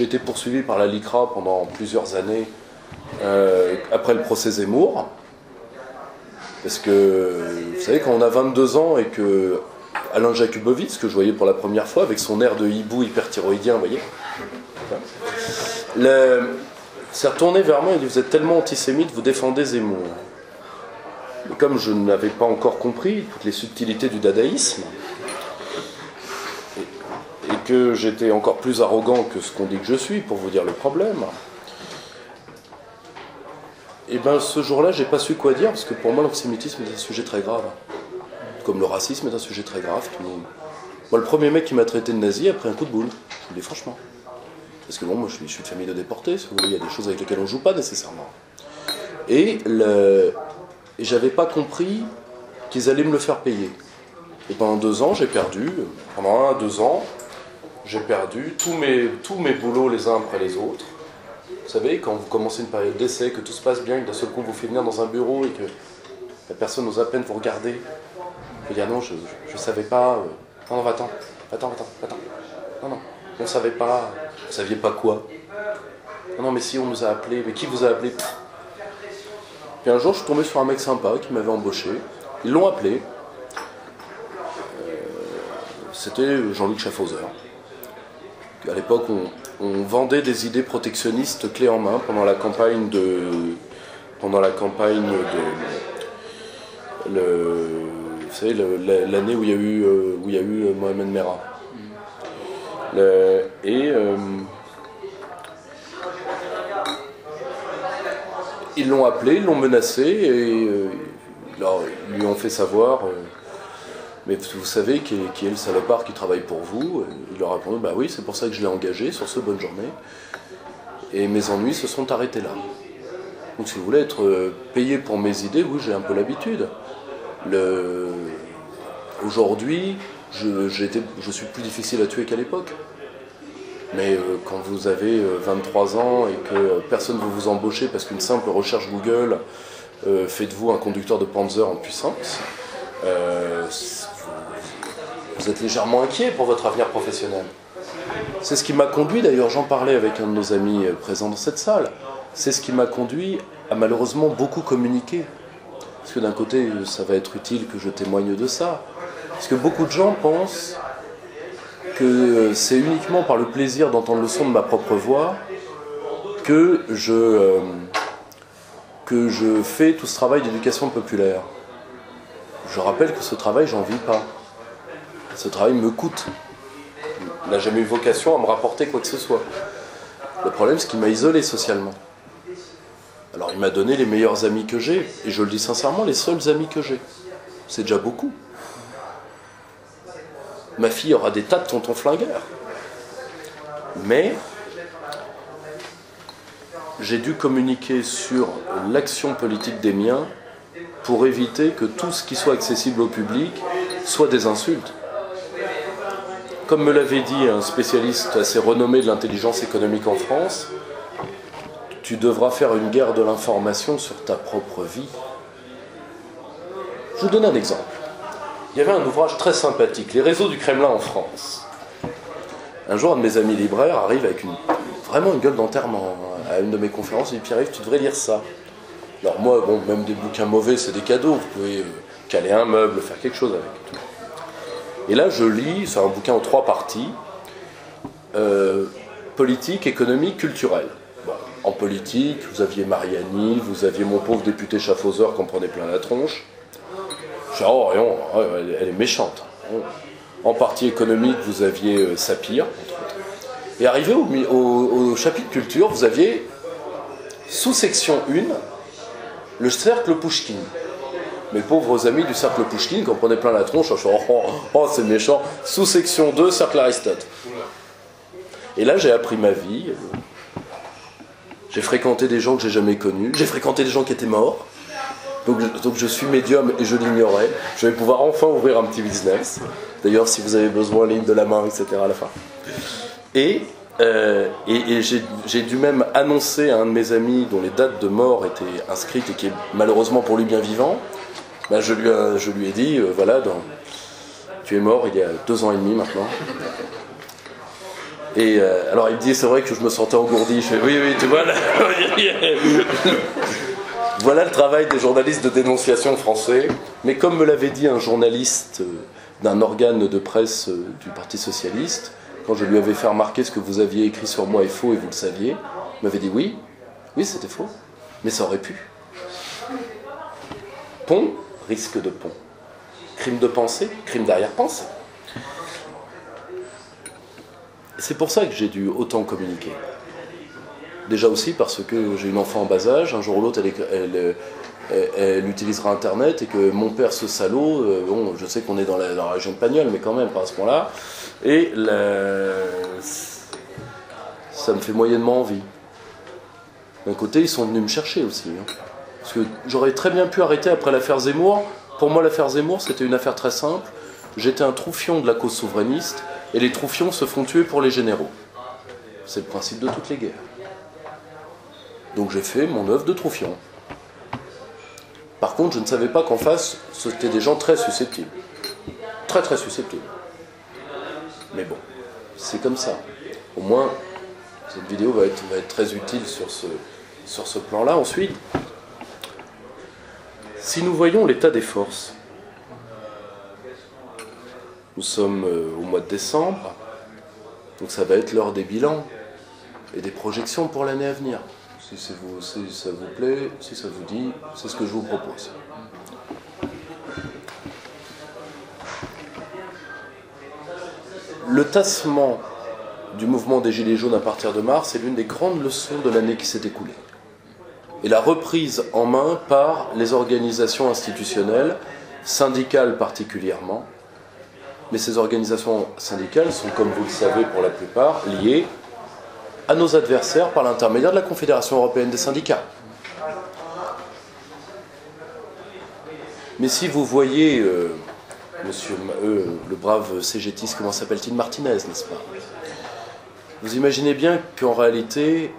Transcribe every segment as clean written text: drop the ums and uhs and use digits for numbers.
été poursuivi par la LICRA pendant plusieurs années après le procès Zemmour. Parce que, vous savez, quand on a 22 ans et que Alain Jakubowicz, que je voyais pour la première fois, avec son air de hibou hyperthyroïdien, vous voyez, s'est retourné vers moi et dit « Vous êtes tellement antisémite, vous défendez Zemmour. » Et comme je n'avais pas encore compris toutes les subtilités du dadaïsme, et que j'étais encore plus arrogant que ce qu'on dit que je suis, pour vous dire le problème, et bien ce jour-là, j'ai pas su quoi dire, parce que pour moi, l'antisémitisme est un sujet très grave. Comme le racisme est un sujet très grave. Moi, le premier mec qui m'a traité de nazi a pris un coup de boule, je vous le dis franchement. Parce que bon, moi je suis de famille de déportés, si vous voulez, il y a des choses avec lesquelles on ne joue pas nécessairement. Et j'avais pas compris qu'ils allaient me le faire payer. Et pendant 2 ans, j'ai perdu, pendant 1 à 2 ans, j'ai perdu tous mes boulots les uns après les autres. Vous savez, quand vous commencez une période d'essai, que tout se passe bien, que d'un seul coup vous fait venir dans un bureau et que la personne n'ose à peine vous regarder, vous dire non, je savais pas, non, attends, non, on savait pas, vous saviez pas quoi? Non, mais si, on nous a appelés, mais qui vous a appelé? Puis un jour, je suis tombé sur un mec sympa qui m'avait embauché, ils l'ont appelé, c'était Jean-Luc Schaffhauser. À l'époque, on vendait des idées protectionnistes clés en main pendant la campagne de vous savez, l'année où il y a eu Mohamed Merah. Ils l'ont appelé, ils l'ont menacé et ils lui ont fait savoir mais vous savez qui est le salopard qui travaille pour vous? Il leur a répondu bah oui, c'est pour ça que je l'ai engagé sur ce bonne journée. Et mes ennuis se sont arrêtés là. Donc si vous voulez être payé pour mes idées, oui, j'ai un peu l'habitude. Aujourd'hui, je suis plus difficile à tuer qu'à l'époque. Mais quand vous avez 23 ans et que personne ne veut vous embaucher parce qu'une simple recherche Google fait de vous un conducteur de Panzer en puissance, vous êtes légèrement inquiet pour votre avenir professionnel. C'est ce qui m'a conduit, d'ailleurs j'en parlais avec un de nos amis présents dans cette salle, c'est ce qui m'a conduit à malheureusement beaucoup communiquer. Parce que d'un côté, ça va être utile que je témoigne de ça. Parce que beaucoup de gens pensent que c'est uniquement par le plaisir d'entendre le son de ma propre voix que je fais tout ce travail d'éducation populaire. Je rappelle que ce travail, j'en vis pas. Ce travail me coûte. Il n'a jamais eu vocation à me rapporter quoi que ce soit. Le problème, c'est qu'il m'a isolé socialement. Alors il m'a donné les meilleurs amis que j'ai, et je le dis sincèrement, les seuls amis que j'ai. C'est déjà beaucoup. Ma fille aura des tas de tontons flingueurs. Mais j'ai dû communiquer sur l'action politique des miens pour éviter que tout ce qui soit accessible au public soit des insultes. Comme me l'avait dit un spécialiste assez renommé de l'intelligence économique en France, tu devras faire une guerre de l'information sur ta propre vie. Je vous donne un exemple. Il y avait un ouvrage très sympathique, Les réseaux du Kremlin en France. Un jour, un de mes amis libraires arrive avec vraiment une gueule d'enterrement à une de mes conférences, il dit « Pierre-Yves, tu devrais lire ça ». Alors moi, bon, même des bouquins mauvais, c'est des cadeaux, vous pouvez caler un meuble, faire quelque chose avec. Et là, je lis, c'est un bouquin en 3 parties, politique, économique, culturelle. Bon, en politique, vous aviez Mariani, vous aviez mon pauvre député Schaffhauser qui en prenait plein la tronche. Je dis, oh, non, elle est méchante. En partie économique, vous aviez Sapir, entre autres. Et arrivé au chapitre culture, vous aviez, sous-section 1, le cercle Pouchkine. Mes pauvres amis du cercle Pouchkine, qui en prenaient plein la tronche, je suis c'est méchant. Sous-section 2, cercle Aristote. Et là, j'ai appris ma vie. J'ai fréquenté des gens que j'ai jamais connus. J'ai fréquenté des gens qui étaient morts. Donc je suis médium et je l'ignorais. Je vais pouvoir enfin ouvrir un petit business. D'ailleurs, si vous avez besoin, ligne de la main, etc. à la fin. Et j'ai dû même annoncer à un de mes amis dont les dates de mort étaient inscrites et qui est malheureusement pour lui bien vivant, ben je lui ai dit, voilà, tu es mort il y a 2 ans et demi maintenant. Et alors il me dit, c'est vrai que je me sentais engourdi. Je fais, oui, tu vois, là, voilà le travail des journalistes de dénonciation français. Mais comme me l'avait dit un journaliste d'un organe de presse du Parti Socialiste, quand je lui avais fait remarquer ce que vous aviez écrit sur moi est faux et vous le saviez, il m'avait dit oui, c'était faux, mais ça aurait pu. Pont, risque de pont. Crime de pensée, crime d'arrière-pensée. C'est pour ça que j'ai dû autant communiquer. Déjà aussi parce que j'ai une enfant en bas âge, un jour ou l'autre elle utilisera Internet et que mon père, ce salaud, bon, je sais qu'on est dans la région de Pagnol, mais quand même pas à ce point-là, et ça me fait moyennement envie. D'un côté, ils sont venus me chercher aussi. Hein. Parce que j'aurais très bien pu arrêter après l'affaire Zemmour. Pour moi, l'affaire Zemmour, c'était une affaire très simple. J'étais un troufion de la cause souverainiste, et les troufions se font tuer pour les généraux. C'est le principe de toutes les guerres. Donc j'ai fait mon œuvre de troufion. Par contre, je ne savais pas qu'en face, c'était des gens très susceptibles. Très très susceptibles. Mais bon, c'est comme ça. Au moins, cette vidéo va être très utile sur ce plan-là. Ensuite, si nous voyons l'état des forces, nous sommes au mois de décembre, donc ça va être l'heure des bilans et des projections pour l'année à venir. Si ça vous plaît, si ça vous dit, c'est ce que je vous propose. Le tassement du mouvement des Gilets jaunes à partir de mars est l'une des grandes leçons de l'année qui s'est écoulée. Et la reprise en main par les organisations institutionnelles, syndicales particulièrement, mais ces organisations syndicales sont, comme vous le savez pour la plupart, liées à nos adversaires par l'intermédiaire de la Confédération européenne des syndicats. Mais si vous voyez le brave cégétiste, comment s'appelle-t-il, Martinez, n'est-ce pas? Vous imaginez bien qu'en réalité,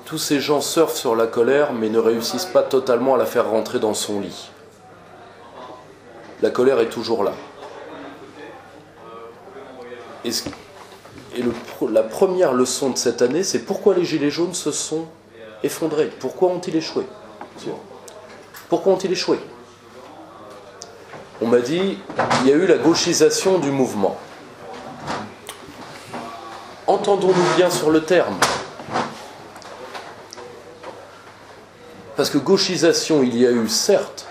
tous ces gens surfent sur la colère, mais ne réussissent pas totalement à la faire rentrer dans son lit. La colère est toujours là. La première leçon de cette année, c'est pourquoi les Gilets jaunes se sont effondrés. Pourquoi ont-ils échoué? Pourquoi ont-ils échoué? On m'a dit, il y a eu la gauchisation du mouvement. Entendons-nous bien sur le terme. Parce que gauchisation, il y a eu, certes,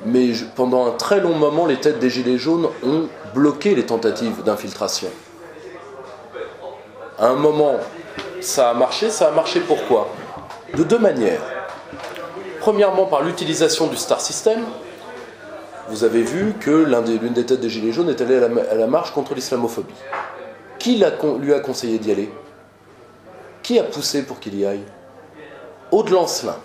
mais pendant un très long moment, les têtes des Gilets jaunes ont bloqué les tentatives d'infiltration. À un moment, ça a marché pourquoi? De deux manières. Premièrement, par l'utilisation du Star System. Vous avez vu que l'une des têtes des Gilets jaunes est allée à la marche contre l'islamophobie. Qui lui a conseillé d'y aller? Qui a poussé pour qu'il y aille? Aude Lancelin.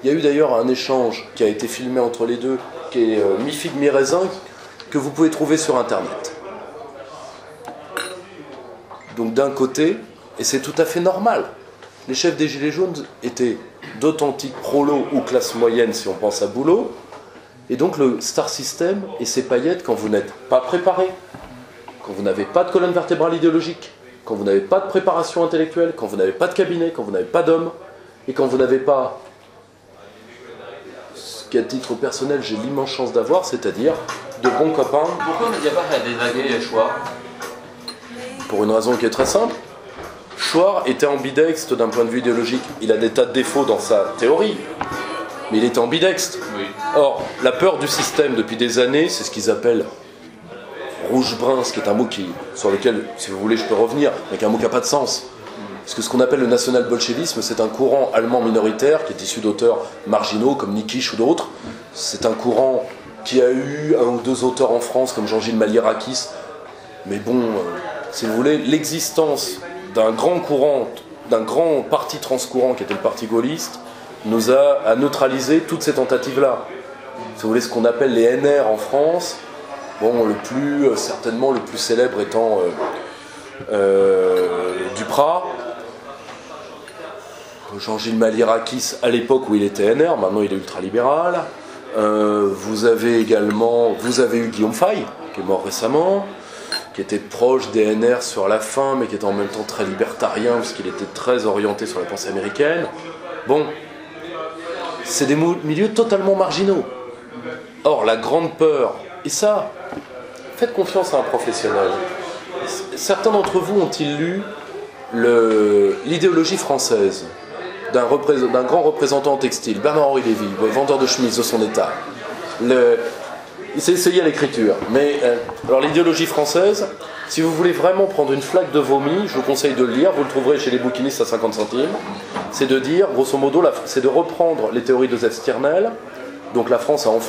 Il y a eu d'ailleurs un échange qui a été filmé entre les deux, qui est mi-figue mi-raisin, que vous pouvez trouver sur Internet. Donc d'un côté, et c'est tout à fait normal, les chefs des Gilets jaunes étaient d'authentiques prolos ou classe moyenne si on pense à Boulot, et donc le Star System et ses paillettes, quand vous n'êtes pas préparé, quand vous n'avez pas de colonne vertébrale idéologique, quand vous n'avez pas de préparation intellectuelle, quand vous n'avez pas de cabinet, quand vous n'avez pas d'homme, et quand vous n'avez pas ce qu'à titre personnel j'ai l'immense chance d'avoir, c'est-à-dire de bons copains. Pourquoi il n'y a pas à dévaguer Chouard? Pour une raison qui est très simple. Chouard était ambidextre d'un point de vue idéologique. Il a des tas de défauts dans sa théorie, mais il était ambidextre. Oui. Or, la peur du système depuis des années, c'est ce qu'ils appellent rouge-brun, ce qui est un mot sur lequel, si vous voulez, je peux revenir, mais qui est un mot qui n'a pas de sens. Parce que ce qu'on appelle le national-bolchevisme, c'est un courant allemand minoritaire qui est issu d'auteurs marginaux comme Nikisch ou d'autres. C'est un courant qui a eu un ou deux auteurs en France comme Jean-Gilles Maliérakis. Mais bon, si vous voulez, l'existence d'un grand courant, d'un grand parti transcourant qui était le parti gaulliste, nous a neutralisé toutes ces tentatives-là. Si vous voulez, ce qu'on appelle les NR en France, bon, certainement le plus célèbre étant Duprat, Jean-Gilles Maliérakis à l'époque où il était NR, maintenant il est ultralibéral. Vous avez eu Guillaume Fay, qui est mort récemment. qui était proche des NR sur la fin, mais qui était en même temps très libertarien, parce qu'il était très orienté sur la pensée américaine. Bon, c'est des milieux totalement marginaux. Or, la grande peur, et ça, faites confiance à un professionnel. Certains d'entre vous ont-ils lu l'idéologie française d'un grand représentant textile, Bernard-Henri Lévy, vendeur de chemises de son état. Il s'est essayé à l'écriture. Mais alors l'idéologie française, si vous voulez vraiment prendre une flaque de vomi, je vous conseille de le lire, vous le trouverez chez les bouquinistes à 50 centimes, c'est de dire, grosso modo, c'est de reprendre les théories de Joseph Stirnel. Donc la France a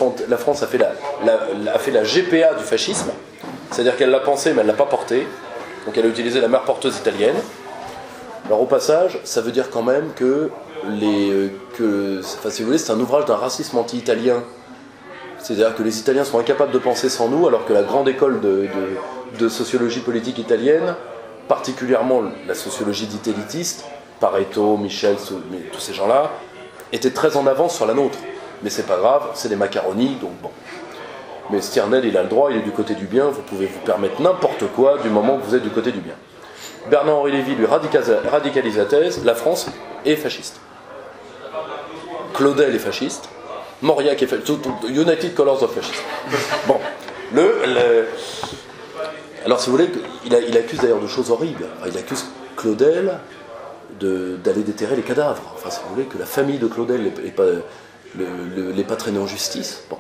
fait la GPA du fascisme, c'est-à-dire qu'elle l'a pensé mais elle ne l'a pas porté, donc elle a utilisé la mère porteuse italienne. Alors au passage, ça veut dire quand même que si vous voulez, c'est un ouvrage d'un racisme anti-italien. C'est-à-dire que les Italiens sont incapables de penser sans nous, alors que la grande école de sociologie politique italienne, particulièrement la sociologie dite élitiste, Pareto, Michel, tous ces gens-là, était très en avance sur la nôtre. Mais c'est pas grave, c'est des macaronis, donc bon. Mais Stirnel, il a le droit, il est du côté du bien, vous pouvez vous permettre n'importe quoi du moment que vous êtes du côté du bien. Bernard-Henri Lévy lui radicalise la thèse, la France est fasciste. Claudel est fasciste, Mauriac est fasciste, United Colors of Fascism. Bon, alors si vous voulez, il accuse d'ailleurs de choses horribles. Enfin, il accuse Claudel d'aller déterrer les cadavres. Enfin, si vous voulez, que la famille de Claudel n'est pas traînée en justice. Bon.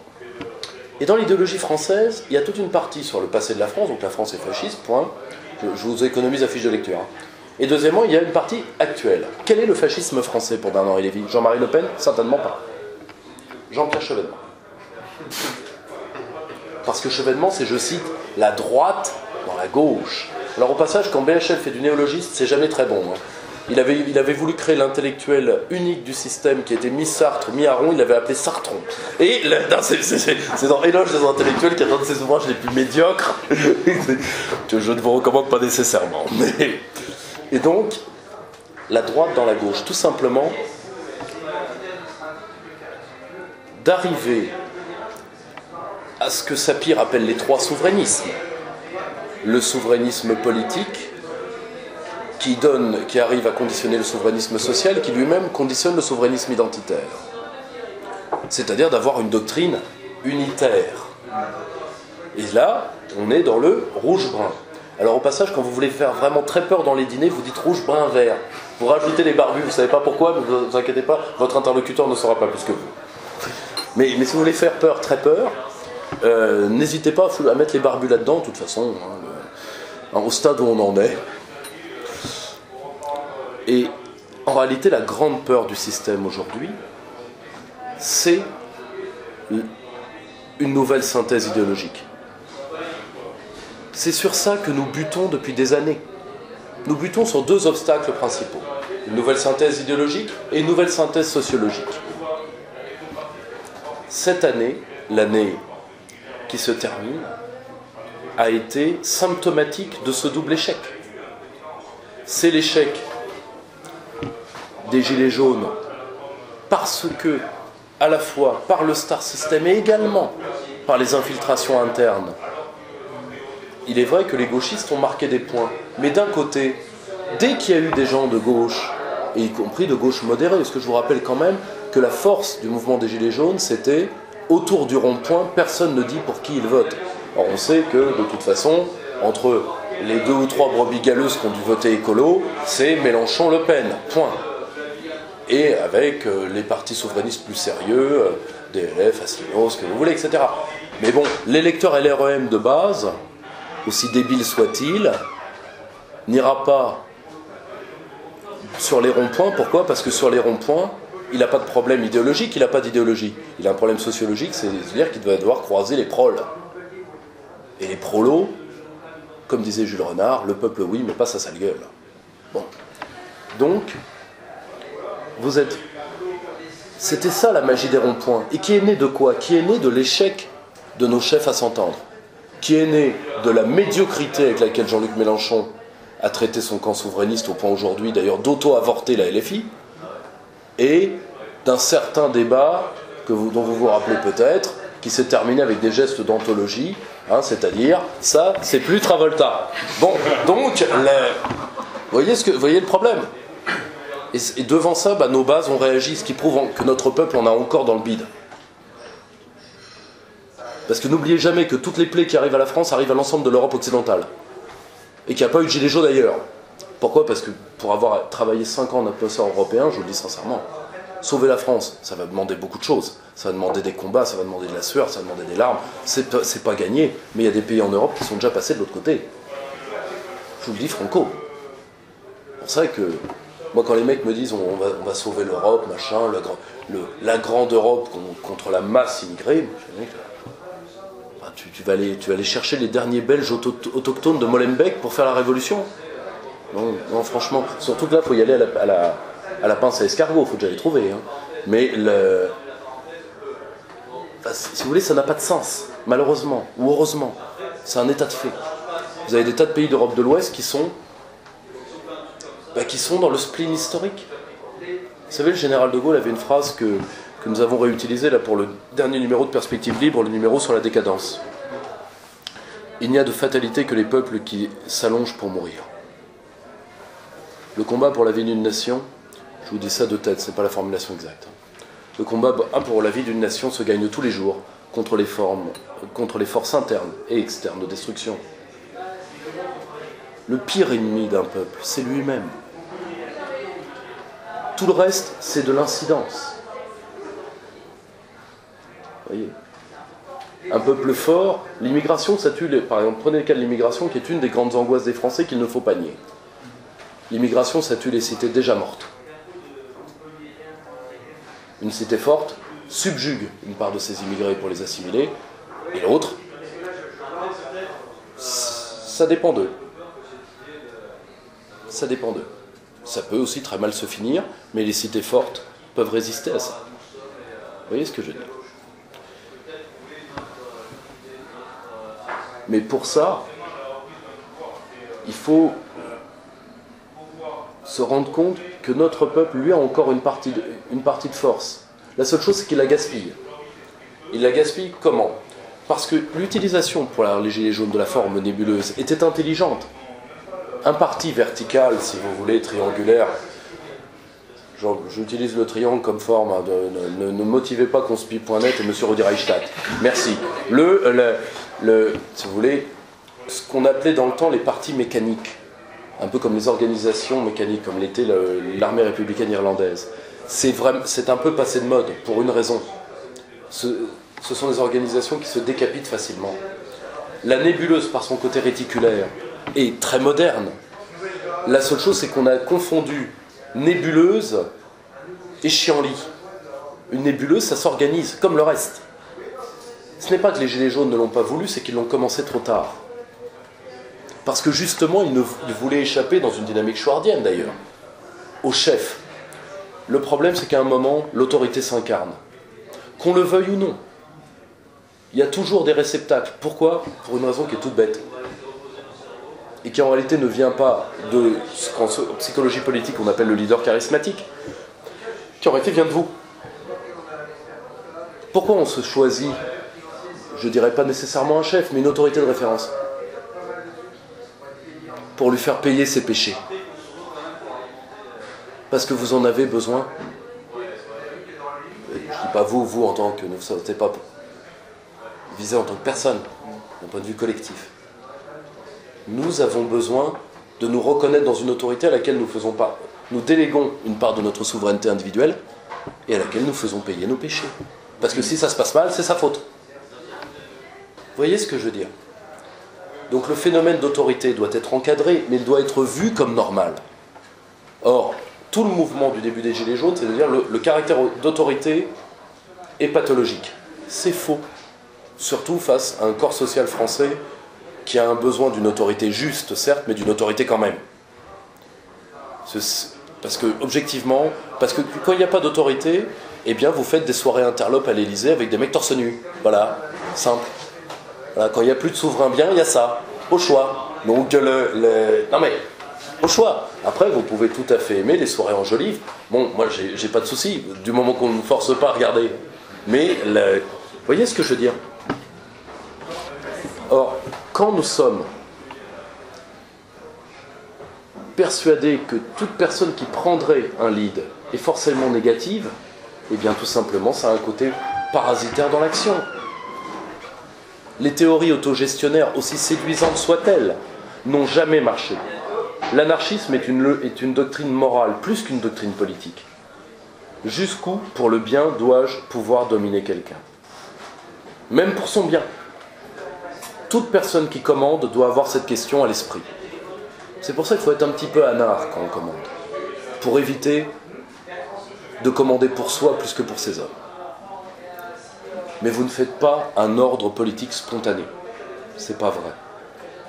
Et dans l'idéologie française, il y a toute une partie sur le passé de la France, donc la France est fasciste, point. Je vous économise la fiche de lecture. Et deuxièmement, il y a une partie actuelle. Quel est le fascisme français pour Bernard-Henri Lévy? Jean-Marie Le Pen? Certainement pas. Jean-Pierre Chevènement. Parce que Chevènement, c'est, je cite, la droite dans la gauche. Alors au passage, quand BHL fait du néologiste, c'est jamais très bon. Hein. Il avait voulu créer l'intellectuel unique du système qui était mi-Sartre, mi-Aron, il l'avait appelé Sartron. Et c'est dans Éloge des intellectuels qui est un de ses ouvrages les plus médiocres, que je ne vous recommande pas nécessairement. Et donc, la droite dans la gauche, tout simplement, d'arriver à ce que Sapir appelle les trois souverainismes. Le souverainisme politique, qui arrive à conditionner le souverainisme social, qui lui-même conditionne le souverainisme identitaire. C'est-à-dire d'avoir une doctrine unitaire. Et là, on est dans le rouge-brun. Alors au passage, quand vous voulez faire vraiment très peur dans les dîners, vous dites rouge-brun-vert. Vous rajoutez les barbus, vous ne savez pas pourquoi, mais ne vous inquiétez pas, votre interlocuteur ne saura pas plus que vous. Mais si vous voulez faire peur, très peur, n'hésitez pas à mettre les barbus là-dedans, de toute façon, au stade où on en est. Et en réalité, la grande peur du système aujourd'hui, c'est une nouvelle synthèse idéologique. C'est sur ça que nous butons depuis des années. Nous butons sur deux obstacles principaux. Une nouvelle synthèse idéologique et une nouvelle synthèse sociologique. Cette année, l'année qui se termine, a été symptomatique de ce double échec. C'est l'échec des Gilets jaunes parce que, à la fois par le Star System et également par les infiltrations internes, il est vrai que les gauchistes ont marqué des points. Mais d'un côté, dès qu'il y a eu des gens de gauche, et y compris de gauche modérée, parce que je vous rappelle quand même que la force du mouvement des Gilets jaunes, c'était autour du rond-point, personne ne dit pour qui il vote. Or on sait que, de toute façon, entre les 2 ou 3 brebis galeuses qui ont dû voter écolo, c'est Mélenchon-Le Pen, point. Et avec les partis souverainistes plus sérieux, DLF, Asselineau, ce que vous voulez, etc. Mais bon, l'électeur LREM de base, aussi débile soit-il, n'ira pas sur les ronds-points. Pourquoi? Parce que sur les ronds-points, il n'a pas de problème idéologique, il n'a pas d'idéologie. Il a un problème sociologique, c'est-à-dire qu'il va devoir croiser les proles. Et les prolos, comme disait Jules Renard, le peuple oui, mais pas sa sale gueule. Bon. Donc, c'était ça la magie des ronds-points. Et qui est né de quoi? Qui est né de l'échec de nos chefs à s'entendre. Qui est né de la médiocrité avec laquelle Jean-Luc Mélenchon a traité son camp souverainiste au point aujourd'hui d'ailleurs d'auto-avorter la LFI, et d'un certain débat dont vous vous rappelez peut-être, qui s'est terminé avec des gestes d'anthologie, Hein, c'est-à-dire, ça, c'est plus Travolta. Bon, donc, vous voyez le problème. Et devant ça, bah, nos bases ont réagi, ce qui prouve que notre peuple en a encore dans le bide. Parce que n'oubliez jamais que toutes les plaies qui arrivent à la France arrivent à l'ensemble de l'Europe occidentale. Et qu'il n'y a pas eu de gilet jaune ailleurs. Pourquoi ? Parce que pour avoir travaillé 5 ans en atmosphère européen, je vous le dis sincèrement, sauver la France, ça va demander beaucoup de choses. Ça va demander des combats, ça va demander de la sueur, ça va demander des larmes. C'est pas gagné, mais il y a des pays en Europe qui sont déjà passés de l'autre côté. Je vous le dis franco. C'est pour ça que, moi quand les mecs me disent on va sauver l'Europe, machin, la grande Europe contre la masse immigrée, tu vas aller chercher les derniers Belges autochtones de Molenbeek pour faire la révolution ? Non, franchement, surtout que là, il faut y aller à la pince à escargot, il faut déjà les trouver. Hein. Mais, si vous voulez, ça n'a pas de sens, malheureusement, ou heureusement. C'est un état de fait. Vous avez des tas de pays d'Europe de l'Ouest qui sont dans le spleen historique. Vous savez, le général de Gaulle avait une phrase que nous avons réutilisée là, pour le dernier numéro de Perspective Libre, le numéro sur la décadence. Il n'y a de fatalité que les peuples qui s'allongent pour mourir. Le combat pour la vie d'une nation, je vous dis ça de tête, ce n'est pas la formulation exacte. Le combat pour la vie d'une nation se gagne tous les jours contre les forces internes et externes de destruction. Le pire ennemi d'un peuple, c'est lui-même. Tout le reste, c'est de l'incidence. Vous voyez ? Un peuple fort, l'immigration, ça tue... Par exemple, prenez le cas de l'immigration, qui est une des grandes angoisses des Français qu'il ne faut pas nier. L'immigration, ça tue les cités déjà mortes. Une cité forte subjugue une part de ses immigrés pour les assimiler, et l'autre, ça dépend d'eux. Ça dépend d'eux. Ça peut aussi très mal se finir, mais les cités fortes peuvent résister à ça. Vous voyez ce que je veux dire ? Mais pour ça, il faut se rendre compte que notre peuple, lui, a encore une partie de force. La seule chose, c'est qu'il la gaspille. Il la gaspille comment ? Parce que l'utilisation pour les gilets jaunes de la forme nébuleuse était intelligente. Un parti vertical, si vous voulez, triangulaire, j'utilise le triangle comme forme, hein, ne motivez pas conspi.net et M. Rudi Reichstadt. Merci. Si vous voulez, ce qu'on appelait dans le temps les partis mécaniques, un peu comme les organisations mécaniques, comme l'était l'armée républicaine irlandaise. C'est un peu passé de mode, pour une raison. Ce sont des organisations qui se décapitent facilement. La nébuleuse, par son côté réticulaire, est très moderne. La seule chose, c'est qu'on a confondu nébuleuse et chienlit. Une nébuleuse, ça s'organise, comme le reste. Ce n'est pas que les gilets jaunes ne l'ont pas voulu, c'est qu'ils l'ont commencé trop tard. Parce que justement, ils voulaient échapper, dans une dynamique schwardienne d'ailleurs, au chef. Le problème, c'est qu'à un moment, l'autorité s'incarne. Qu'on le veuille ou non. Il y a toujours des réceptacles. Pourquoi ? Pour une raison qui est toute bête. Et qui en réalité ne vient pas de ce qu'en psychologie politique on appelle le leader charismatique, qui en réalité vient de vous. Pourquoi on se choisit, je dirais pas nécessairement un chef, mais une autorité de référence ? Pour lui faire payer ses péchés. Parce que vous en avez besoin. Je ne dis pas vous en tant que... Ne vous sentez pas visé en tant que personne, d'un point de vue collectif. Nous avons besoin de nous reconnaître dans une autorité à laquelle nous déléguons une part de notre souveraineté individuelle et à laquelle nous faisons payer nos péchés. Parce que si ça se passe mal, c'est sa faute. Vous voyez ce que je veux dire ? Donc le phénomène d'autorité doit être encadré, mais il doit être vu comme normal. Or, tout le mouvement du début des Gilets jaunes, c'est de dire le caractère d'autorité est pathologique. C'est faux. Surtout face à un corps social français qui a un besoin d'une autorité juste, certes, mais d'une autorité quand même. Parce que, objectivement, quand il n'y a pas d'autorité, eh bien, vous faites des soirées interlopes à l'Élysée avec des mecs torse nu. Voilà, simple. Voilà, quand il n'y a plus de souverain bien, il y a ça, au choix. Donc, non mais, au choix. Après, vous pouvez tout à fait aimer les soirées enjolives. Bon, moi, j'ai pas de souci, du moment qu'on ne nous force pas à regarder. Mais, vous voyez ce que je veux dire ? Or, quand nous sommes persuadés que toute personne qui prendrait un lead est forcément négative, eh bien tout simplement ça a un côté parasitaire dans l'action. Les théories autogestionnaires, aussi séduisantes soient-elles, n'ont jamais marché. L'anarchisme est une doctrine morale plus qu'une doctrine politique. Jusqu'où, pour le bien, dois-je pouvoir dominer quelqu'un? Même pour son bien. Toute personne qui commande doit avoir cette question à l'esprit. C'est pour ça qu'il faut être un petit peu anard quand on commande, pour éviter de commander pour soi plus que pour ses hommes. Mais vous ne faites pas un ordre politique spontané. C'est pas vrai.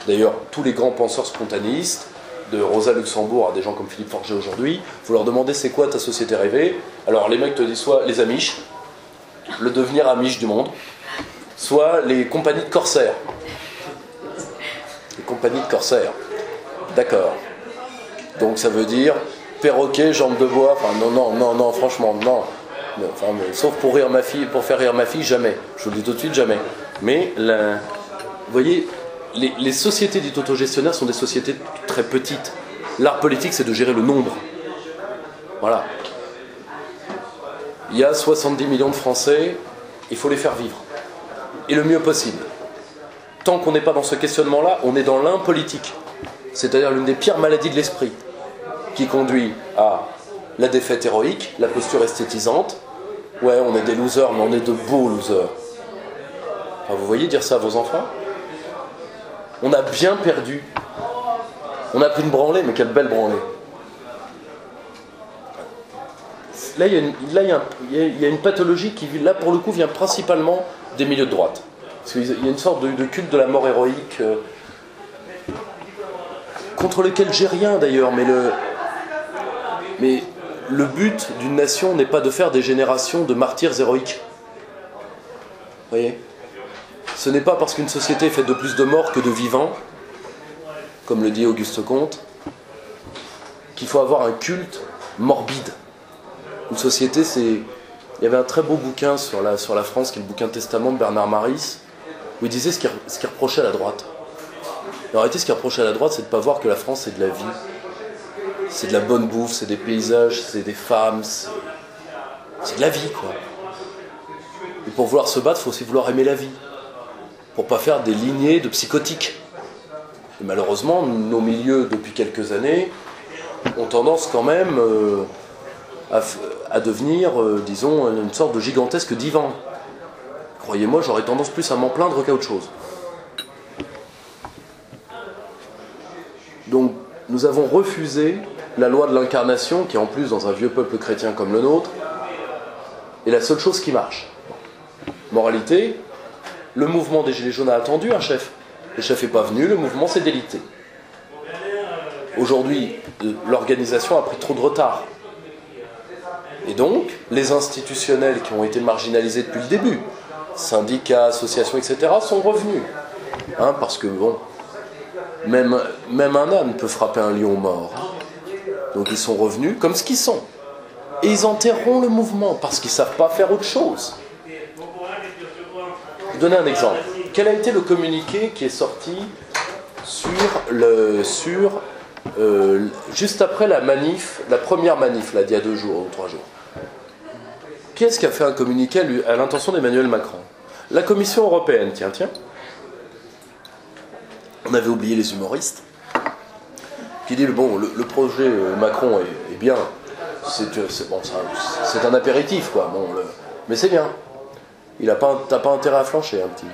D'ailleurs, tous les grands penseurs spontanéistes, de Rosa Luxembourg à des gens comme Philippe Forget aujourd'hui, vous leur demandez c'est quoi ta société rêvée? Alors les mecs te disent soit les Amish, le devenir Amish du monde, soit les compagnies de corsaires. Les compagnies de corsaires. D'accord. Donc ça veut dire perroquet, jambes de bois, enfin non, franchement, non. Enfin, sauf pour rire ma fille, pour faire rire ma fille, jamais. Je vous le dis tout de suite, jamais. Mais, vous voyez, les sociétés dites autogestionnaires sont des sociétés très petites. L'art politique, c'est de gérer le nombre. Voilà. Il y a 70 millions de Français, il faut les faire vivre. Et le mieux possible. Tant qu'on n'est pas dans ce questionnement-là, on est dans l'impolitique. C'est-à-dire l'une des pires maladies de l'esprit, qui conduit à la défaite héroïque, la posture esthétisante. Ouais, on est des losers, mais on est de beaux losers. Enfin, vous voyez dire ça à vos enfants? On a bien perdu. On a pris une branlée, mais quelle belle branlée. Là, il y a une pathologie qui, là, pour le coup, vient principalement des milieux de droite. Parce qu'il y a une sorte de culte de la mort héroïque, contre lequel j'ai rien d'ailleurs, mais le but d'une nation n'est pas de faire des générations de martyrs héroïques. Vous voyez? Ce n'est pas parce qu'une société fait de plus de morts que de vivants, comme le dit Auguste Comte, qu'il faut avoir un culte morbide. Une société, c'est... Il y avait un très beau bouquin sur la France, qui est le bouquin Testament de Bernard Maris, où il disait ce qu'il reprochait à la droite. En réalité, ce qu'il reprochait à la droite, c'est de ne pas voir que la France, c'est de la vie. C'est de la bonne bouffe, c'est des paysages, c'est des femmes, c'est de la vie, quoi. Et pour vouloir se battre, il faut aussi vouloir aimer la vie. Pour ne pas faire des lignées de psychotiques. Et malheureusement, nos milieux, depuis quelques années, ont tendance quand même à devenir, disons, une sorte de gigantesque divan. Croyez-moi, j'aurais tendance plus à m'en plaindre qu'à autre chose. Donc, nous avons refusé la loi de l'incarnation, qui en plus, dans un vieux peuple chrétien comme le nôtre, est la seule chose qui marche. Moralité, le mouvement des Gilets jaunes a attendu un chef. Le chef n'est pas venu, le mouvement s'est délité. Aujourd'hui, l'organisation a pris trop de retard. Et donc, les institutionnels qui ont été marginalisés depuis le début, syndicats, associations, etc., sont revenus. Parce que, bon, même un âne peut frapper un lion mort. Donc ils sont revenus comme ce qu'ils sont. Et ils enterreront le mouvement, parce qu'ils ne savent pas faire autre chose. Je vais donner un exemple. Quel a été le communiqué qui est sorti juste après la première manif, là, d'il y a 2 jours ou 3 jours? Qui est-ce qui a fait un communiqué à l'intention d'Emmanuel Macron? La Commission européenne, tiens. On avait oublié les humoristes, qui dit, bon, le projet Macron est bien, c'est un apéritif, quoi, bon, mais c'est bien. T'as pas intérêt à flancher, un petit.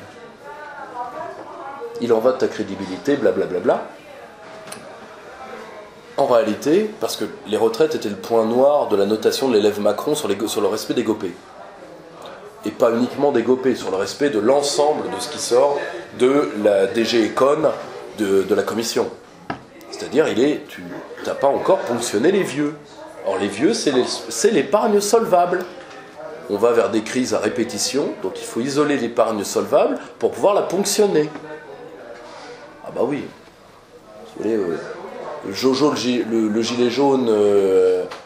Il en va de ta crédibilité, blablabla. En réalité, parce que les retraites étaient le point noir de la notation de l'élève Macron sur le respect des gopés. Et pas uniquement des gopés, sur le respect de l'ensemble de ce qui sort de la DG Econ de la Commission. C'est-à-dire, tu n'as pas encore ponctionné les vieux. Or, les vieux, c'est l'épargne solvable. On va vers des crises à répétition, donc il faut isoler l'épargne solvable pour pouvoir la ponctionner. Ah bah oui. Vous voulez, Jojo, le gilet jaune,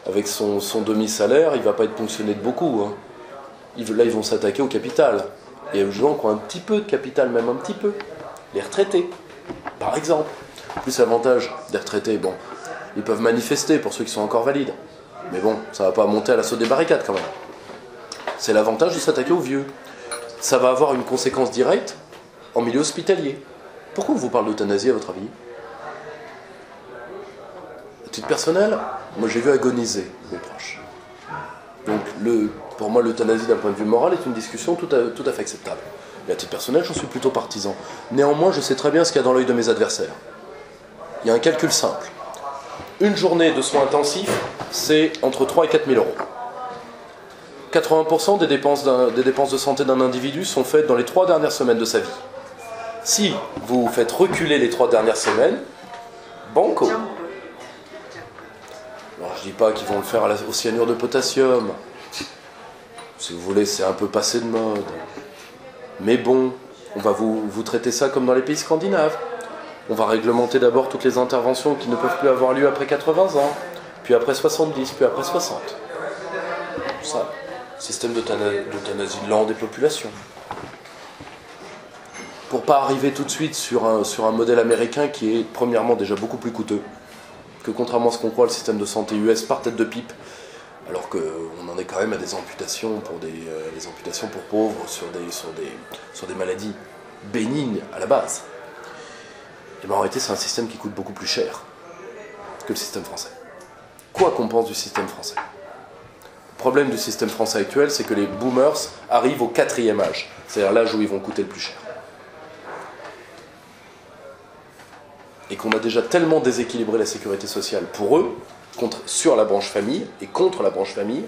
avec son demi-salaire, il ne va pas être ponctionné de beaucoup. Hein. Là, ils vont s'attaquer au capital. Et il y a des gens qui ont un petit peu de capital, même un petit peu. les retraités, par exemple. En plus, l'avantage des retraités, bon, ils peuvent manifester pour ceux qui sont encore valides. Mais bon, ça ne va pas monter à l'assaut des barricades quand même. C'est l'avantage de s'attaquer aux vieux. Ça va avoir une conséquence directe en milieu hospitalier. Pourquoi on vous parle d'euthanasie à votre avis? À titre personnel, moi j'ai vu agoniser mes proches. Donc pour moi l'euthanasie d'un point de vue moral est une discussion tout à fait acceptable. Mais à titre personnel, j'en suis plutôt partisan. Néanmoins, je sais très bien ce qu'il y a dans l'œil de mes adversaires. Il y a un calcul simple. Une journée de soins intensifs, c'est entre 3 et 4 000 euros. 80% des dépenses de santé d'un individu sont faites dans les 3 dernières semaines de sa vie. Si vous faites reculer les 3 dernières semaines, banco. Alors je dis pas qu'ils vont le faire au cyanure de potassium. Si vous voulez, c'est un peu passé de mode. Mais bon, on va vous traiter ça comme dans les pays scandinaves. On va réglementer d'abord toutes les interventions qui ne peuvent plus avoir lieu après 80 ans, puis après 70, puis après 60. Ça, système d'euthanasie lent des populations. Pour pas arriver tout de suite sur un modèle américain qui est premièrement déjà beaucoup plus coûteux, que contrairement à ce qu'on croit, le système de santé US par tête de pipe, alors qu'on en est quand même à des amputations pour des amputations pour pauvres sur des maladies bénignes à la base. Et bien en réalité, c'est un système qui coûte beaucoup plus cher que le système français. Quoi qu'on pense du système français. Le problème du système français actuel, c'est que les boomers arrivent au 4e âge, c'est-à-dire l'âge où ils vont coûter le plus cher. Et qu'on a déjà tellement déséquilibré la sécurité sociale pour eux, sur la branche famille et contre la branche famille,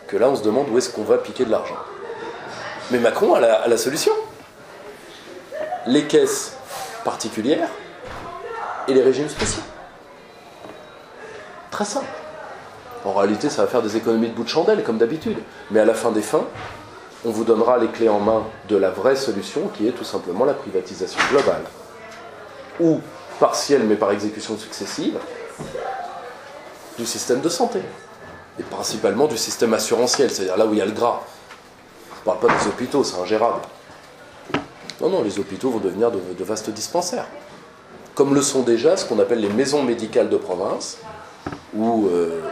que là on se demande où est-ce qu'on va piquer de l'argent. Mais Macron a la solution. Les caisses particulières et les régimes spéciaux. Très simple. En réalité, ça va faire des économies de bout de chandelle, comme d'habitude. Mais à la fin des fins, on vous donnera les clés en main de la vraie solution, qui est tout simplement la privatisation globale. Ou partielle, mais par exécution successive, du système de santé. Et principalement du système assurantiel, c'est-à-dire là où il y a le gras. Je ne parle pas des hôpitaux, c'est ingérable. Non, les hôpitaux vont devenir de vastes dispensaires. Comme le sont déjà ce qu'on appelle les maisons médicales de province, où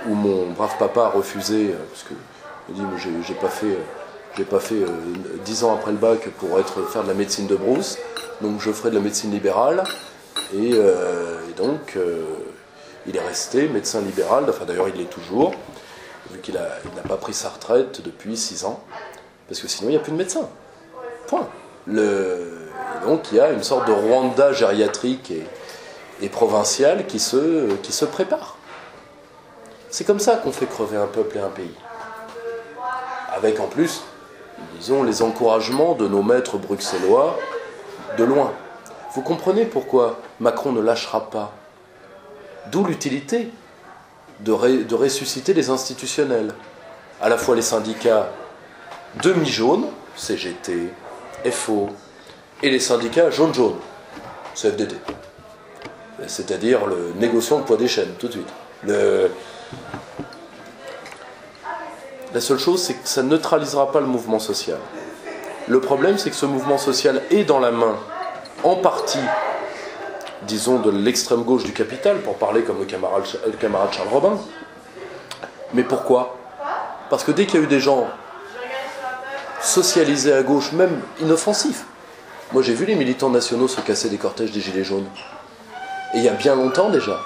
mon brave papa a refusé, parce que il dit, j'ai pas fait 10 ans après le bac pour faire de la médecine de brousse, donc je ferai de la médecine libérale, et donc il est resté médecin libéral, enfin d'ailleurs il l'est toujours, vu qu'il n'a pas pris sa retraite depuis 6 ans, parce que sinon il n'y a plus de médecin. Point. Donc il y a une sorte de Rwanda gériatrique et provinciale qui se prépare. C'est comme ça qu'on fait crever un peuple et un pays. Avec en plus, disons, les encouragements de nos maîtres bruxellois de loin. Vous comprenez pourquoi Macron ne lâchera pas. D'où l'utilité de ressusciter les institutionnels. À la fois les syndicats demi-jaunes, CGT, FO, et les syndicats jaune-jaune, CFDT. C'est-à-dire le négociant de poids des chaînes, tout de suite. La seule chose, c'est que ça ne neutralisera pas le mouvement social. Le problème, c'est que ce mouvement social est dans la main, en partie, disons, de l'extrême gauche du capital, pour parler comme le camarade Charles Robin. Mais pourquoi? Parce que dès qu'il y a eu des gens socialisés à gauche, même inoffensifs, moi j'ai vu les militants nationaux se casser des cortèges des Gilets jaunes. Et il y a bien longtemps déjà.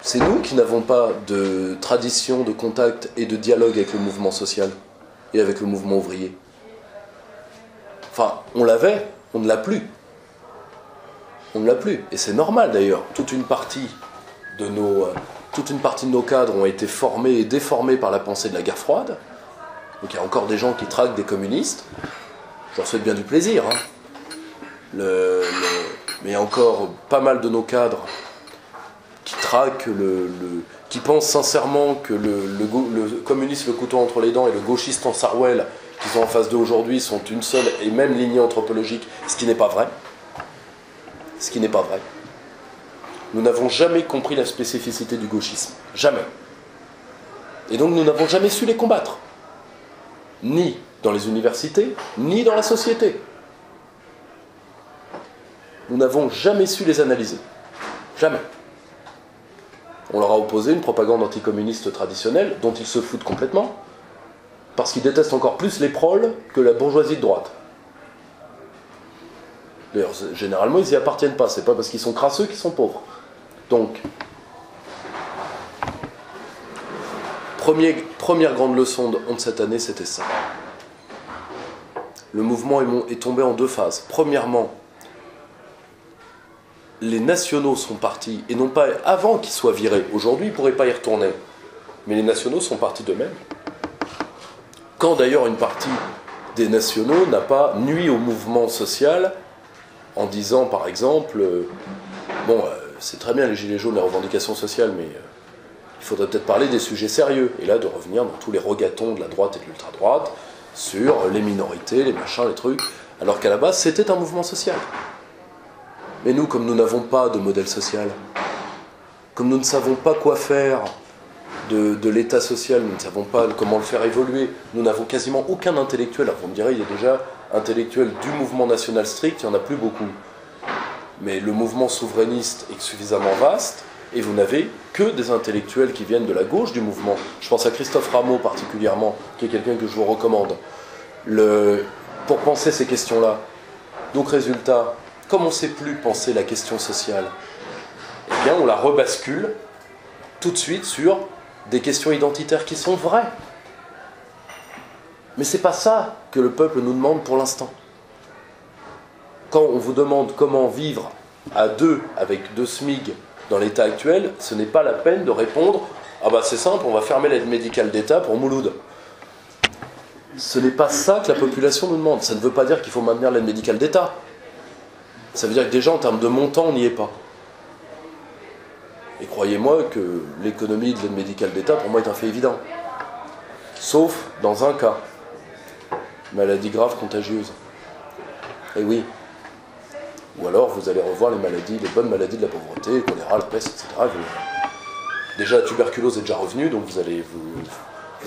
C'est nous qui n'avons pas de tradition, de contact et de dialogue avec le mouvement social et avec le mouvement ouvrier. Enfin, on l'avait, on ne l'a plus. On ne l'a plus. Et c'est normal d'ailleurs. Toute une partie de nos cadres ont été formés et déformés par la pensée de la guerre froide. Donc il y a encore des gens qui traquent des communistes. Je leur souhaite bien du plaisir. Hein. Mais il y a encore pas mal de nos cadres qui traquent, qui pensent sincèrement que le communiste le couteau entre les dents et le gauchiste en sarouel qui sont en face d'eux aujourd'hui sont une seule et même lignée anthropologique, ce qui n'est pas vrai. Ce qui n'est pas vrai. Nous n'avons jamais compris la spécificité du gauchisme. Jamais. Et donc nous n'avons jamais su les combattre. Ni dans les universités, ni dans la société. Nous n'avons jamais su les analyser. Jamais. On leur a opposé une propagande anticommuniste traditionnelle, dont ils se foutent complètement, parce qu'ils détestent encore plus les proles que la bourgeoisie de droite. D'ailleurs, généralement, ils n'y appartiennent pas. C'est pas parce qu'ils sont crasseux qu'ils sont pauvres. Donc, première grande leçon de cette année, c'était ça. Le mouvement est tombé en deux phases. Premièrement, les nationaux sont partis, et non pas avant qu'ils soient virés. Aujourd'hui, ils ne pourraient pas y retourner. Mais les nationaux sont partis d'eux-mêmes. Quand d'ailleurs une partie des nationaux n'a pas nui au mouvement social en disant, par exemple, c'est très bien les gilets jaunes, les revendications sociales, mais il faudrait peut-être parler des sujets sérieux. Et là, de revenir dans tous les regatons de la droite et de l'ultra-droite sur les minorités, les machins, les trucs, alors qu'à la base, c'était un mouvement social. Mais nous, comme nous n'avons pas de modèle social, comme nous ne savons pas quoi faire de l'état social, nous ne savons pas comment le faire évoluer, nous n'avons quasiment aucun intellectuel. Alors vous me direz, il y a déjà intellectuels du mouvement national strict, il n'y en a plus beaucoup. Mais le mouvement souverainiste est suffisamment vaste, et vous n'avez que des intellectuels qui viennent de la gauche du mouvement. Je pense à Christophe Rameau particulièrement, qui est quelqu'un que je vous recommande, pour penser ces questions-là. Donc résultat, comme on ne sait plus penser la question sociale, eh bien on la rebascule tout de suite sur des questions identitaires qui sont vraies. Mais c'est pas ça que le peuple nous demande pour l'instant. Quand on vous demande comment vivre à deux, avec 2 SMIG dans l'état actuel, ce n'est pas la peine de répondre « Ah bah c'est simple, on va fermer l'aide médicale d'État pour Mouloud ». Ce n'est pas ça que la population nous demande. Ça ne veut pas dire qu'il faut maintenir l'aide médicale d'État. Ça veut dire que déjà en termes de montant, on n'y est pas. Et croyez-moi que l'économie de l'aide médicale d'État, pour moi, est un fait évident. Sauf dans un cas. Maladie grave contagieuse. Et oui. Ou alors vous allez revoir les bonnes maladies de la pauvreté, choléra, la peste, etc. Déjà la tuberculose est déjà revenue, donc vous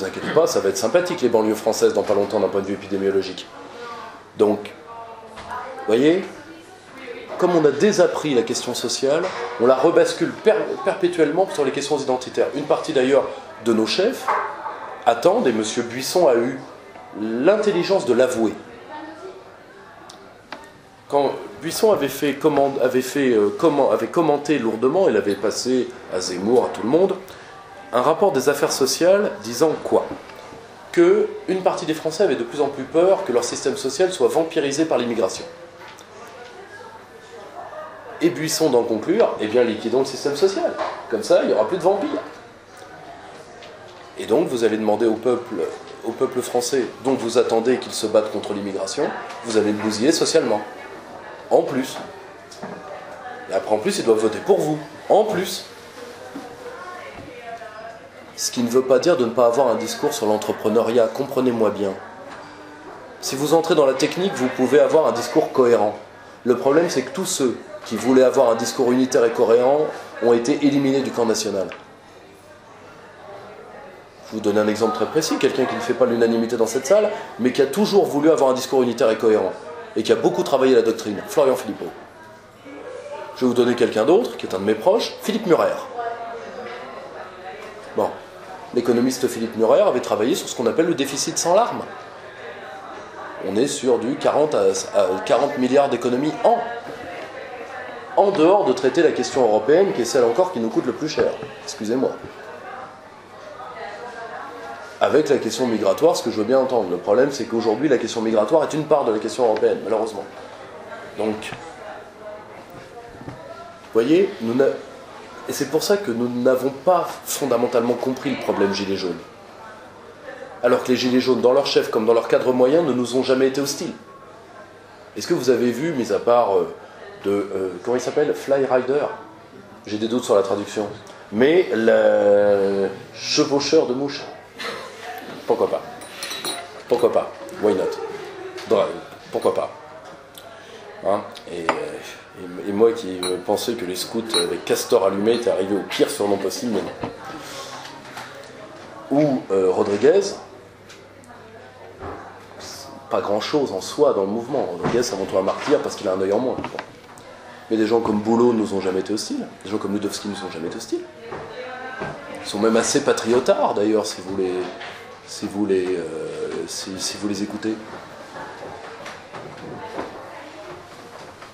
inquiétez pas, ça va être sympathique les banlieues françaises dans pas longtemps d'un point de vue épidémiologique. Donc, vous voyez, comme on a désappris la question sociale, on la rebascule perpétuellement sur les questions identitaires. Une partie d'ailleurs de nos chefs attendent, et M. Buisson a eu l'intelligence de l'avouer. Quand Buisson avait commenté lourdement, il avait passé à Zemmour, à tout le monde, un rapport des affaires sociales disant quoi ? Qu'une partie des Français avait de plus en plus peur que leur système social soit vampirisé par l'immigration. Et Buisson d'en conclure, eh bien liquidons le système social. Comme ça, il n'y aura plus de vampires. Et donc vous allez demander au peuple français, dont vous attendez qu'il se batte contre l'immigration, vous allez le bousiller socialement. En plus. Et après en plus, ils doivent voter pour vous. En plus. Ce qui ne veut pas dire de ne pas avoir un discours sur l'entrepreneuriat. Comprenez-moi bien. Si vous entrez dans la technique, vous pouvez avoir un discours cohérent. Le problème, c'est que tous ceux qui voulaient avoir un discours unitaire et cohérent ont été éliminés du camp national. Je vous donne un exemple très précis, quelqu'un qui ne fait pas l'unanimité dans cette salle, mais qui a toujours voulu avoir un discours unitaire et cohérent, et qui a beaucoup travaillé la doctrine, Florian Philippot. Je vais vous donner quelqu'un d'autre, qui est un de mes proches, Philippe Murer. Bon, l'économiste Philippe Murer avait travaillé sur ce qu'on appelle le déficit sans larmes. On est sur du 40 milliards d'économies en dehors de traiter la question européenne, qui est celle encore qui nous coûte le plus cher. Excusez-moi. Avec la question migratoire, ce que je veux bien entendre. Le problème, c'est qu'aujourd'hui, la question migratoire est une part de la question européenne, malheureusement. Donc, vous voyez, et c'est pour ça que nous n'avons pas fondamentalement compris le problème Gilets jaunes. Alors que les Gilets jaunes, dans leur chef comme dans leur cadre moyen, ne nous ont jamais été hostiles. Est-ce que vous avez vu, mis à part comment il s'appelle ? Fly Rider. J'ai des doutes sur la traduction. Mais le chevaucheur de mouches. Pourquoi pas ? Pourquoi pas ? Why not ? Pourquoi pas ? Hein ? Et moi qui pensais que les scouts avec castor allumé étaient arrivés au pire surnom possible, mais non. Ou Rodriguez, pas grand-chose en soi dans le mouvement. Rodriguez c'est avant tout un martyr parce qu'il a un œil en moins. Bon. Mais des gens comme Boulot nous ont jamais été hostiles. Des gens comme Ludowski nous ont jamais été hostiles. Ils sont même assez patriotards d'ailleurs si vous les écoutez.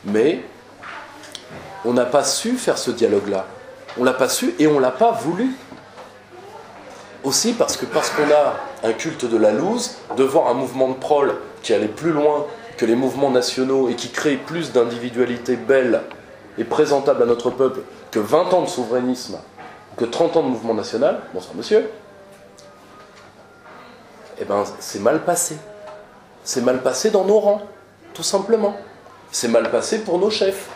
Mais on n'a pas su faire ce dialogue-là. On l'a pas su et on l'a pas voulu. Aussi parce qu'on a un culte de la loose, de voir un mouvement de prole qui allait plus loin que les mouvements nationaux et qui crée plus d'individualité belle et présentable à notre peuple que 20 ans de souverainisme, que 30 ans de mouvement national, bonsoir monsieur, eh ben c'est mal passé. C'est mal passé dans nos rangs, tout simplement. C'est mal passé pour nos chefs.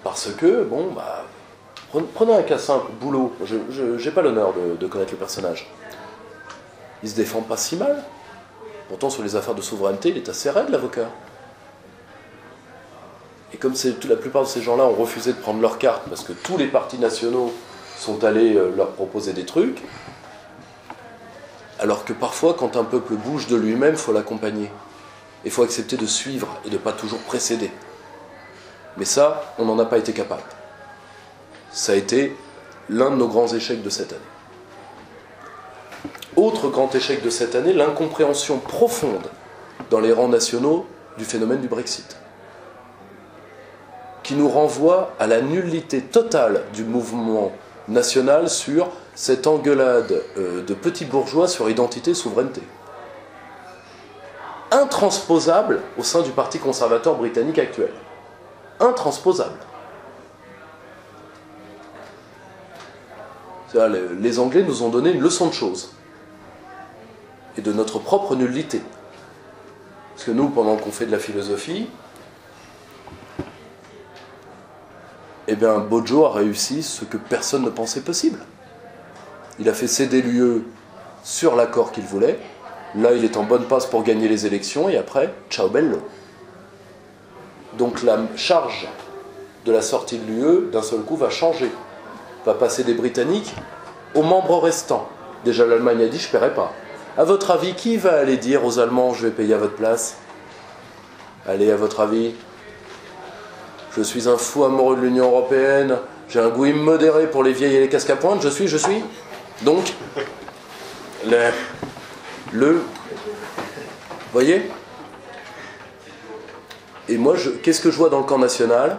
Parce que, bon, bah, prenons un cas simple, Boulot. Je n'ai pas l'honneur de connaître le personnage. Il se défend pas si mal. Pourtant, sur les affaires de souveraineté, il est assez raide, l'avocat. Et comme la plupart de ces gens-là ont refusé de prendre leur carte parce que tous les partis nationaux sont allés leur proposer des trucs, alors que parfois, quand un peuple bouge de lui-même, il faut l'accompagner. Il faut accepter de suivre et de ne pas toujours précéder. Mais ça, on n'en a pas été capable. Ça a été l'un de nos grands échecs de cette année. Autre grand échec de cette année, l'incompréhension profonde dans les rangs nationaux du phénomène du Brexit, qui nous renvoie à la nullité totale du mouvement national sur cette engueulade de petits bourgeois sur identité et souveraineté. Intransposable au sein du Parti conservateur britannique actuel. Intransposable. Les Anglais nous ont donné une leçon de choses. Et de notre propre nullité. Parce que nous, pendant qu'on fait de la philosophie, eh bien, Bojo a réussi ce que personne ne pensait possible. Il a fait céder l'UE sur l'accord qu'il voulait. Là, il est en bonne passe pour gagner les élections, et après, ciao bello. Donc la charge de la sortie de l'UE, d'un seul coup, va changer. Va passer des Britanniques aux membres restants. Déjà, l'Allemagne a dit, je ne paierai pas. À votre avis, qui va aller dire aux Allemands, je vais payer à votre place? Allez, à votre avis? Je suis un fou amoureux de l'Union Européenne, j'ai un goût immodéré pour les vieilles et les casques à pointe, je suis. Donc, vous voyez? Et moi, qu'est-ce que je vois dans le camp national?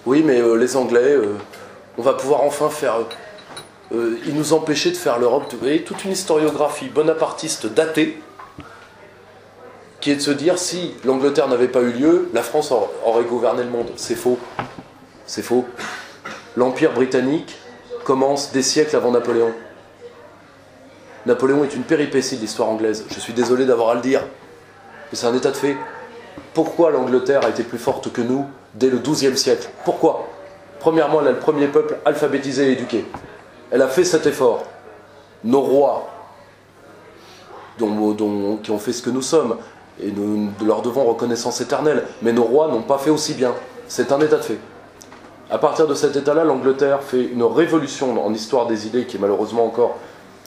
Oui, mais les Anglais, on va pouvoir enfin faire... ils nous empêchaient de faire l'Europe. Vous voyez, toute une historiographie bonapartiste datée, qui est de se dire, si l'Angleterre n'avait pas eu lieu, la France aurait gouverné le monde. C'est faux. C'est faux. L'Empire britannique commence des siècles avant Napoléon. Napoléon est une péripétie de l'histoire anglaise. Je suis désolé d'avoir à le dire. Mais c'est un état de fait. Pourquoi l'Angleterre a été plus forte que nous dès le XIIe siècle? Pourquoi? Premièrement, elle a le premier peuple alphabétisé et éduqué. Elle a fait cet effort. Nos rois, qui ont fait ce que nous sommes, et nous leur devons reconnaissance éternelle, mais nos rois n'ont pas fait aussi bien. C'est un état de fait. À partir de cet état-là, l'Angleterre fait une révolution en histoire des idées, qui est malheureusement encore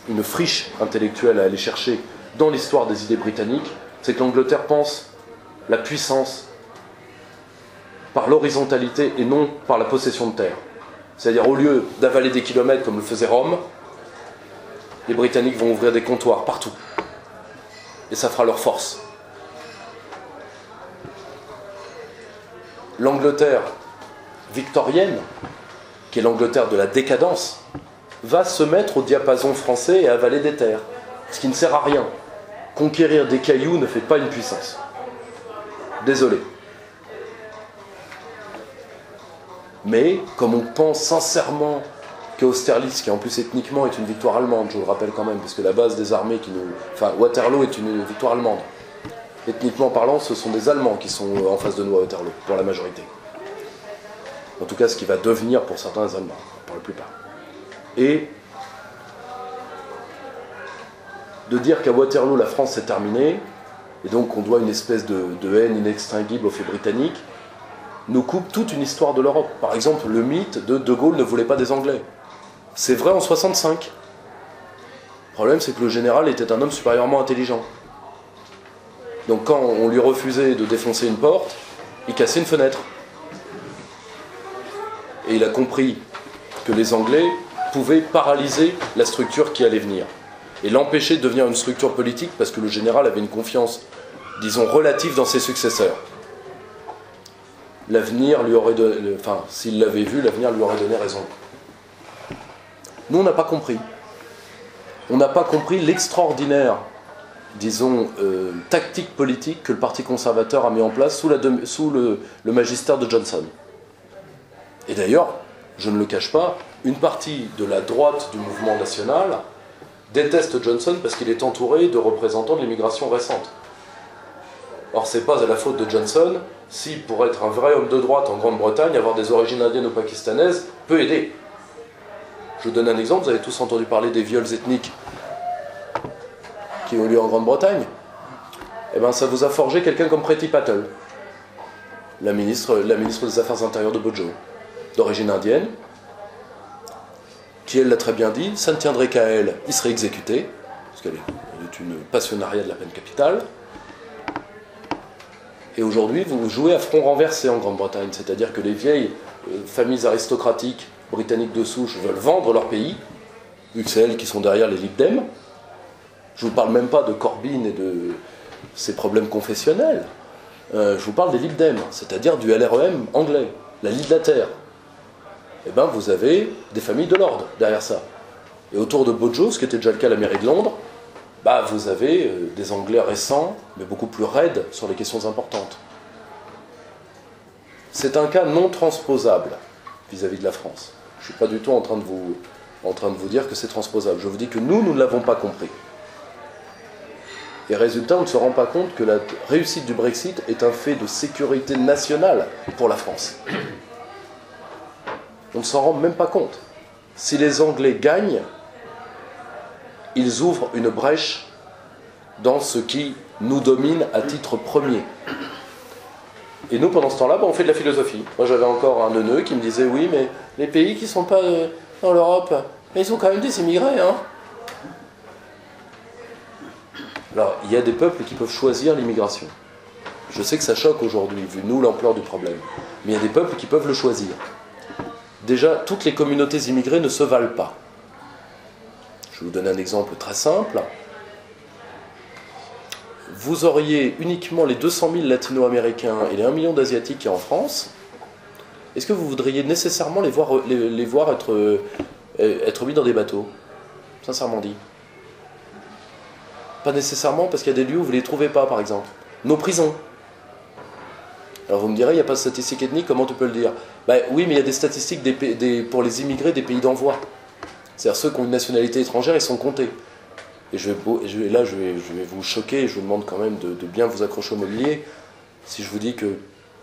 une friche intellectuelle à aller chercher dans l'histoire des idées britanniques. C'est que l'Angleterre pense la puissance par l'horizontalité et non par la possession de terre. C'est-à-dire, au lieu d'avaler des kilomètres comme le faisait Rome, les Britanniques vont ouvrir des comptoirs partout. Et ça fera leur force. L'Angleterre victorienne, qui est l'Angleterre de la décadence, va se mettre au diapason français et avaler des terres. Ce qui ne sert à rien. Conquérir des cailloux ne fait pas une puissance. Désolé. Mais, comme on pense sincèrement qu'Austerlitz, qui en plus ethniquement est une victoire allemande, je vous le rappelle quand même, parce que la base des armées Waterloo est une victoire allemande. Ethniquement parlant, ce sont des Allemands qui sont en face de nous à Waterloo, pour la majorité. En tout cas, ce qui va devenir pour certains Allemands, pour la plupart. Et de dire qu'à Waterloo, la France s'est terminée, et donc on doit une espèce de haine inextinguible aux faits britanniques, nous coupe toute une histoire de l'Europe. Par exemple, le mythe de Gaulle ne voulait pas des Anglais. C'est vrai en 65. problème, c'est que le général était un homme supérieurement intelligent. Donc quand on lui refusait de défoncer une porte, il cassait une fenêtre. Et il a compris que les Anglais pouvaient paralyser la structure qui allait venir et l'empêcher de devenir une structure politique parce que le général avait une confiance, disons, relative dans ses successeurs. L'avenir lui aurait donné, enfin, s'il l'avait vu, l'avenir lui aurait donné raison. Nous, on n'a pas compris. On n'a pas compris l'extraordinaire, disons, tactique politique que le Parti conservateur a mis en place sous le magistère de Johnson. Et d'ailleurs, je ne le cache pas, une partie de la droite du mouvement national déteste Johnson parce qu'il est entouré de représentants de l'immigration récente. Or, c'est pas à la faute de Johnson si, pour être un vrai homme de droite en Grande-Bretagne, avoir des origines indiennes ou pakistanaises peut aider. Je vous donne un exemple, vous avez tous entendu parler des viols ethniques qui ont lieu en Grande-Bretagne. Eh bien, ça vous a forgé quelqu'un comme Priti Patel, la ministre des Affaires intérieures de Bojo, d'origine indienne, qui, elle l'a très bien dit, ça ne tiendrait qu'à elle, il serait exécuté, parce qu'elle est une passionnariat de la peine capitale. Et aujourd'hui, vous jouez à front renversé en Grande-Bretagne, c'est-à-dire que les vieilles familles aristocratiques britanniques de souche veulent vendre leur pays, vu que c'est elles qui sont derrière les Lib Dem. Je ne vous parle même pas de Corbyn et de ses problèmes confessionnels. Je vous parle des Lib Dem, c'est-à-dire du LREM anglais, la Ligue de la Terre. Eh bien, vous avez des familles de lords derrière ça. Et autour de Bojo, ce qui était déjà le cas à la mairie de Londres, bah, vous avez des Anglais récents, mais beaucoup plus raides sur les questions importantes. C'est un cas non transposable vis-à-vis de la France. Je ne suis pas du tout en train de vous dire que c'est transposable. Je vous dis que nous ne l'avons pas compris. Et résultat, on ne se rend pas compte que la réussite du Brexit est un fait de sécurité nationale pour la France. On ne s'en rend même pas compte. Si les Anglais gagnent, ils ouvrent une brèche dans ce qui nous domine à titre premier. Et nous, pendant ce temps-là, on fait de la philosophie. Moi, j'avais encore un neuneu qui me disait « Oui, mais les pays qui ne sont pas dans l'Europe, ils ont quand même des immigrés, hein ?» Alors, il y a des peuples qui peuvent choisir l'immigration. Je sais que ça choque aujourd'hui, vu nous l'ampleur du problème. Mais il y a des peuples qui peuvent le choisir. Déjà, toutes les communautés immigrées ne se valent pas. Je vais vous donner un exemple très simple. Vous auriez uniquement les 200 000 latino-américains et les 1 million d'asiatiques qui sont en France. Est-ce que vous voudriez nécessairement les voir être mis dans des bateaux? Sincèrement dit. Pas nécessairement, parce qu'il y a des lieux où vous ne les trouvez pas, par exemple. Nos prisons. Alors vous me direz, il n'y a pas de statistiques ethniques, comment tu peux le dire? Ben, oui, mais il y a des statistiques pour les immigrés des pays d'envoi. C'est-à-dire ceux qui ont une nationalité étrangère, ils sont comptés. Et je vais vous choquer, et je vous demande quand même de bien vous accrocher au mobilier, si je vous dis que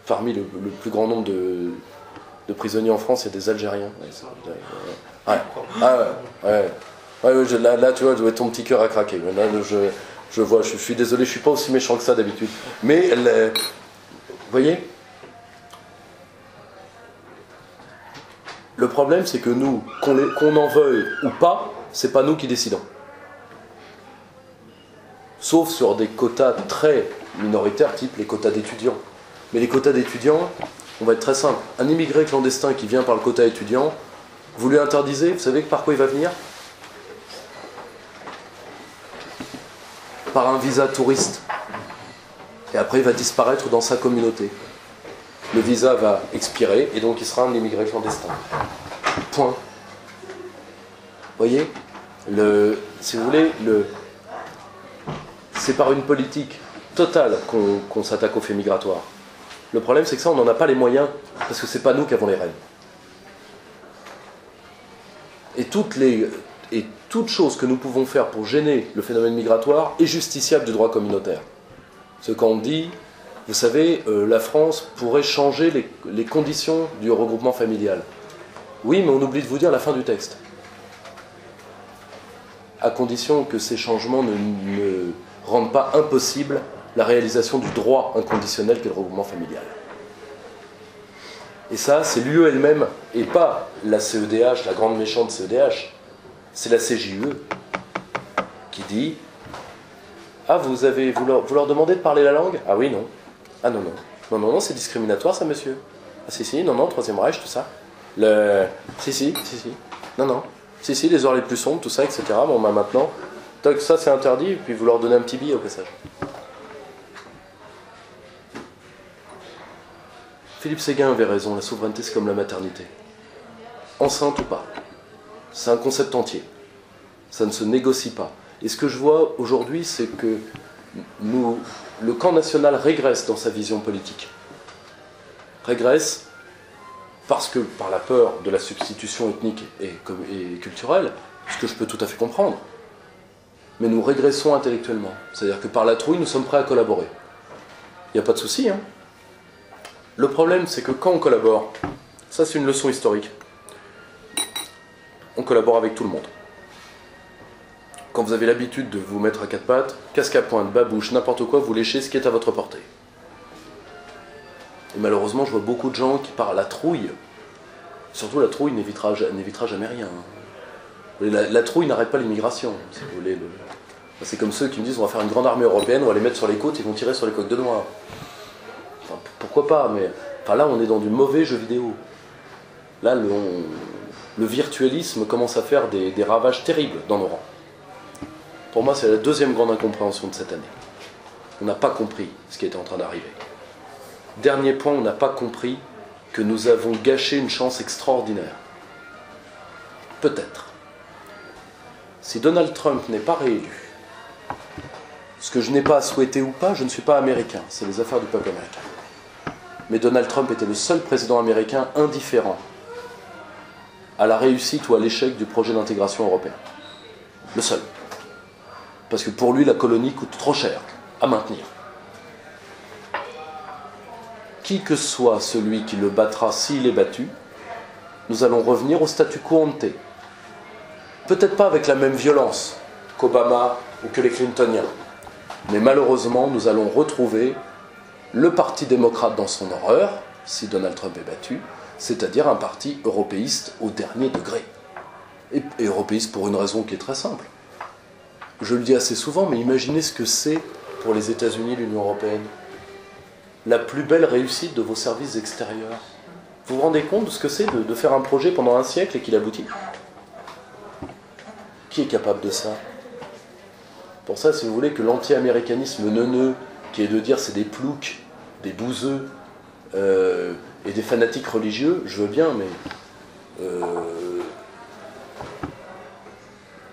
parmi le plus grand nombre de prisonniers en France, il y a des Algériens. Ouais. Là, tu vois, ton petit cœur a craqué. Là, je vois, je suis désolé, je ne suis pas aussi méchant que ça d'habitude. Mais, vous voyez, le problème, c'est que nous, qu'on en veuille ou pas, c'est pas nous qui décidons. Sauf sur des quotas très minoritaires, type les quotas d'étudiants. Mais les quotas d'étudiants, on va être très simple. Un immigré clandestin qui vient par le quota étudiant, vous lui interdisez, vous savez par quoi il va venir? Par un visa touriste. Et après, il va disparaître dans sa communauté. Le visa va expirer, et donc il sera un immigré clandestin. Point. Vous voyez, si vous voulez, c'est par une politique totale qu'on s'attaque aux faits migratoires. Le problème, c'est que ça, on n'en a pas les moyens, parce que c'est pas nous qui avons les rênes. Et toute chose que nous pouvons faire pour gêner le phénomène migratoire est justiciable du droit communautaire. Ce qu'on dit, vous savez, la France pourrait changer les conditions du regroupement familial. Oui, mais on oublie de vous dire la fin du texte. À condition que ces changements ne rendent pas impossible la réalisation du droit inconditionnel qu'est le regroupement familial. Et ça, c'est l'UE elle-même, et pas la CEDH, la grande méchante CEDH, c'est la CJUE. qui dit « Ah, vous leur demandez de parler la langue ?»« Ah oui, non. Ah non, non. Non, non, non, c'est discriminatoire ça, monsieur. Ah si, si, non, non, Troisième Reich, tout ça. Si, si, si, si. Non, non. Si, si, les heures les plus sombres, tout ça, etc. Bon, bah maintenant, donc ça c'est interdit, et puis vous leur donnez un petit billet au passage. » Philippe Séguin avait raison, la souveraineté c'est comme la maternité. Enceinte ou pas. C'est un concept entier. Ça ne se négocie pas. Et ce que je vois aujourd'hui, c'est que le camp national régresse dans sa vision politique. Régresse parce que, par la peur de la substitution ethnique et culturelle, ce que je peux tout à fait comprendre, mais nous régressons intellectuellement. C'est-à-dire que par la trouille, nous sommes prêts à collaborer. Il n'y a pas de souci, hein. Le problème, c'est que quand on collabore, ça c'est une leçon historique, on collabore avec tout le monde. Quand vous avez l'habitude de vous mettre à quatre pattes, casque à pointe, babouche, n'importe quoi, vous léchez ce qui est à votre portée. Et malheureusement, je vois beaucoup de gens qui, par la trouille, surtout la trouille n'évitera jamais rien. La trouille n'arrête pas l'immigration, si vous voulez. C'est comme ceux qui me disent on va faire une grande armée européenne, on va les mettre sur les côtes, ils vont tirer sur les coques de noix. Enfin, pourquoi pas, mais enfin, là on est dans du mauvais jeu vidéo. Là le virtualisme commence à faire des ravages terribles dans nos rangs. Pour moi c'est la deuxième grande incompréhension de cette année. On n'a pas compris ce qui était en train d'arriver. Dernier point, on n'a pas compris que nous avons gâché une chance extraordinaire. Peut-être. Si Donald Trump n'est pas réélu, ce que je n'ai pas à souhaiter ou pas, je ne suis pas américain, c'est les affaires du peuple américain. Mais Donald Trump était le seul président américain indifférent à la réussite ou à l'échec du projet d'intégration européen. Le seul. Parce que pour lui, la colonie coûte trop cher à maintenir. Qui que soit celui qui le battra s'il est battu, nous allons revenir au statu quo ante. Peut-être pas avec la même violence qu'Obama ou que les Clintoniens, mais malheureusement, nous allons retrouver le parti démocrate dans son horreur, si Donald Trump est battu, c'est-à-dire un parti européiste au dernier degré. Et européiste pour une raison qui est très simple. Je le dis assez souvent, mais imaginez ce que c'est pour les États-Unis, l'Union européenne. La plus belle réussite de vos services extérieurs. Vous vous rendez compte de ce que c'est de faire un projet pendant un siècle et qu'il aboutit ? Qui est capable de ça ? Pour ça, si vous voulez, que l'anti-américanisme neuneux, qui est de dire c'est des ploucs, des bouseux et des fanatiques religieux, je veux bien, mais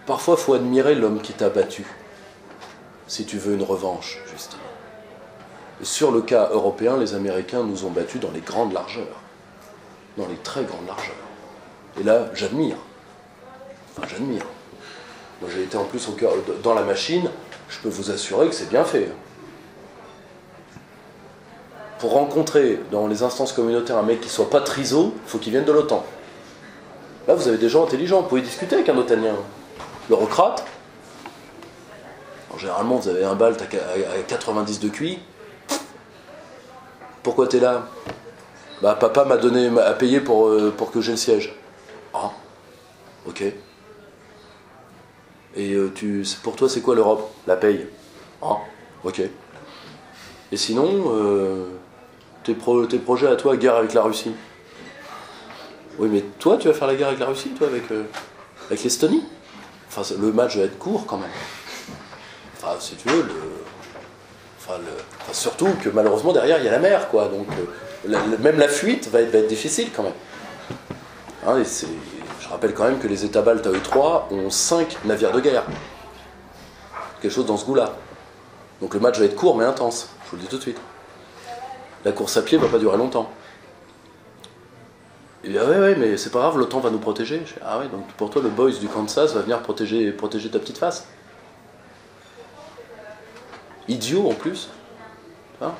parfois il faut admirer l'homme qui t'a battu, si tu veux une revanche, justement. Et sur le cas européen, les Américains nous ont battus dans les grandes largeurs, dans les très grandes largeurs. Et là, j'admire. Enfin, j'admire. Moi, j'ai été en plus au cœur, dans la machine, je peux vous assurer que c'est bien fait. Pour rencontrer dans les instances communautaires un mec qui soit pas triso, il faut qu'il vienne de l'OTAN. Là, vous avez des gens intelligents, vous pouvez discuter avec un otanien. L'eurocrate, généralement, vous avez un balte à 90 de QI. Pourquoi t'es là ? Bah, papa m'a payé pour que j'ai le siège. Ah, ok. Et pour toi, c'est quoi l'Europe ? La paye. Ah, ok. Et sinon, tes projets à toi, guerre avec la Russie. Oui, mais toi, tu vas faire la guerre avec la Russie, toi, avec l'Estonie ? Enfin, le match va être court, quand même. Enfin, si tu veux, surtout que, malheureusement, derrière, il y a la mer, quoi. Donc, même la fuite va être difficile, quand même. Hein, je rappelle quand même que les États baltes à eux 3 ont 5 navires de guerre. Quelque chose dans ce goût-là. Donc le match va être court mais intense, je vous le dis tout de suite. La course à pied ne va pas durer longtemps. Et bien ouais, mais c'est pas grave, l'OTAN va nous protéger. Je fais, ah ouais, donc pour toi le boys du Kansas va venir protéger ta petite face. Idiot en plus. Hein,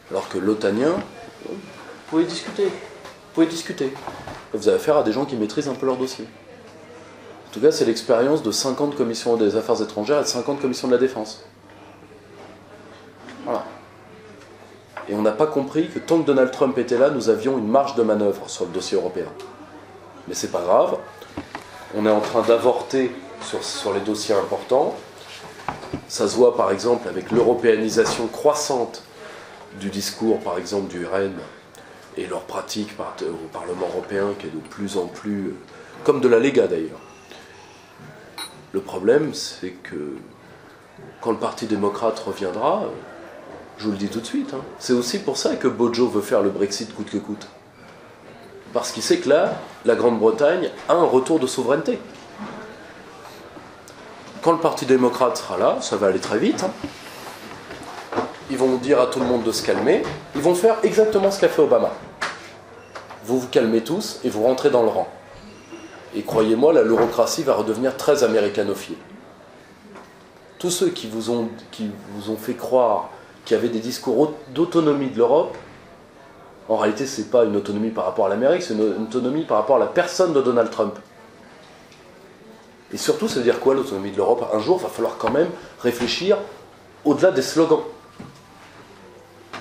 alors que l'OTANien, vous pouvez discuter. Vous avez affaire à des gens qui maîtrisent un peu leur dossier. En tout cas, c'est l'expérience de 50 commissions des affaires étrangères et de 50 commissions de la défense. Voilà. Et on n'a pas compris que tant que Donald Trump était là, nous avions une marge de manœuvre sur le dossier européen. Mais c'est pas grave. On est en train d'avorter sur les dossiers importants. Ça se voit par exemple avec l'européanisation croissante du discours, par exemple, du RN et leur pratique au Parlement européen qui est de plus en plus, comme de la Lega d'ailleurs. Le problème, c'est que quand le Parti démocrate reviendra, je vous le dis tout de suite, hein, c'est aussi pour ça que Bojo veut faire le Brexit coûte que coûte. Parce qu'il sait que là, la Grande-Bretagne a un retour de souveraineté. Quand le Parti démocrate sera là, ça va aller très vite. Hein. Ils vont dire à tout le monde de se calmer. Ils vont faire exactement ce qu'a fait Obama. Vous vous calmez tous et vous rentrez dans le rang. Et croyez-moi, l'eurocratie va redevenir très américanophile. Tous ceux qui vous ont fait croire qu'il y avait des discours d'autonomie de l'Europe, en réalité, ce n'est pas une autonomie par rapport à l'Amérique, c'est une autonomie par rapport à la personne de Donald Trump. Et surtout, ça veut dire quoi l'autonomie de l'Europe? Un jour, il va falloir quand même réfléchir au-delà des slogans.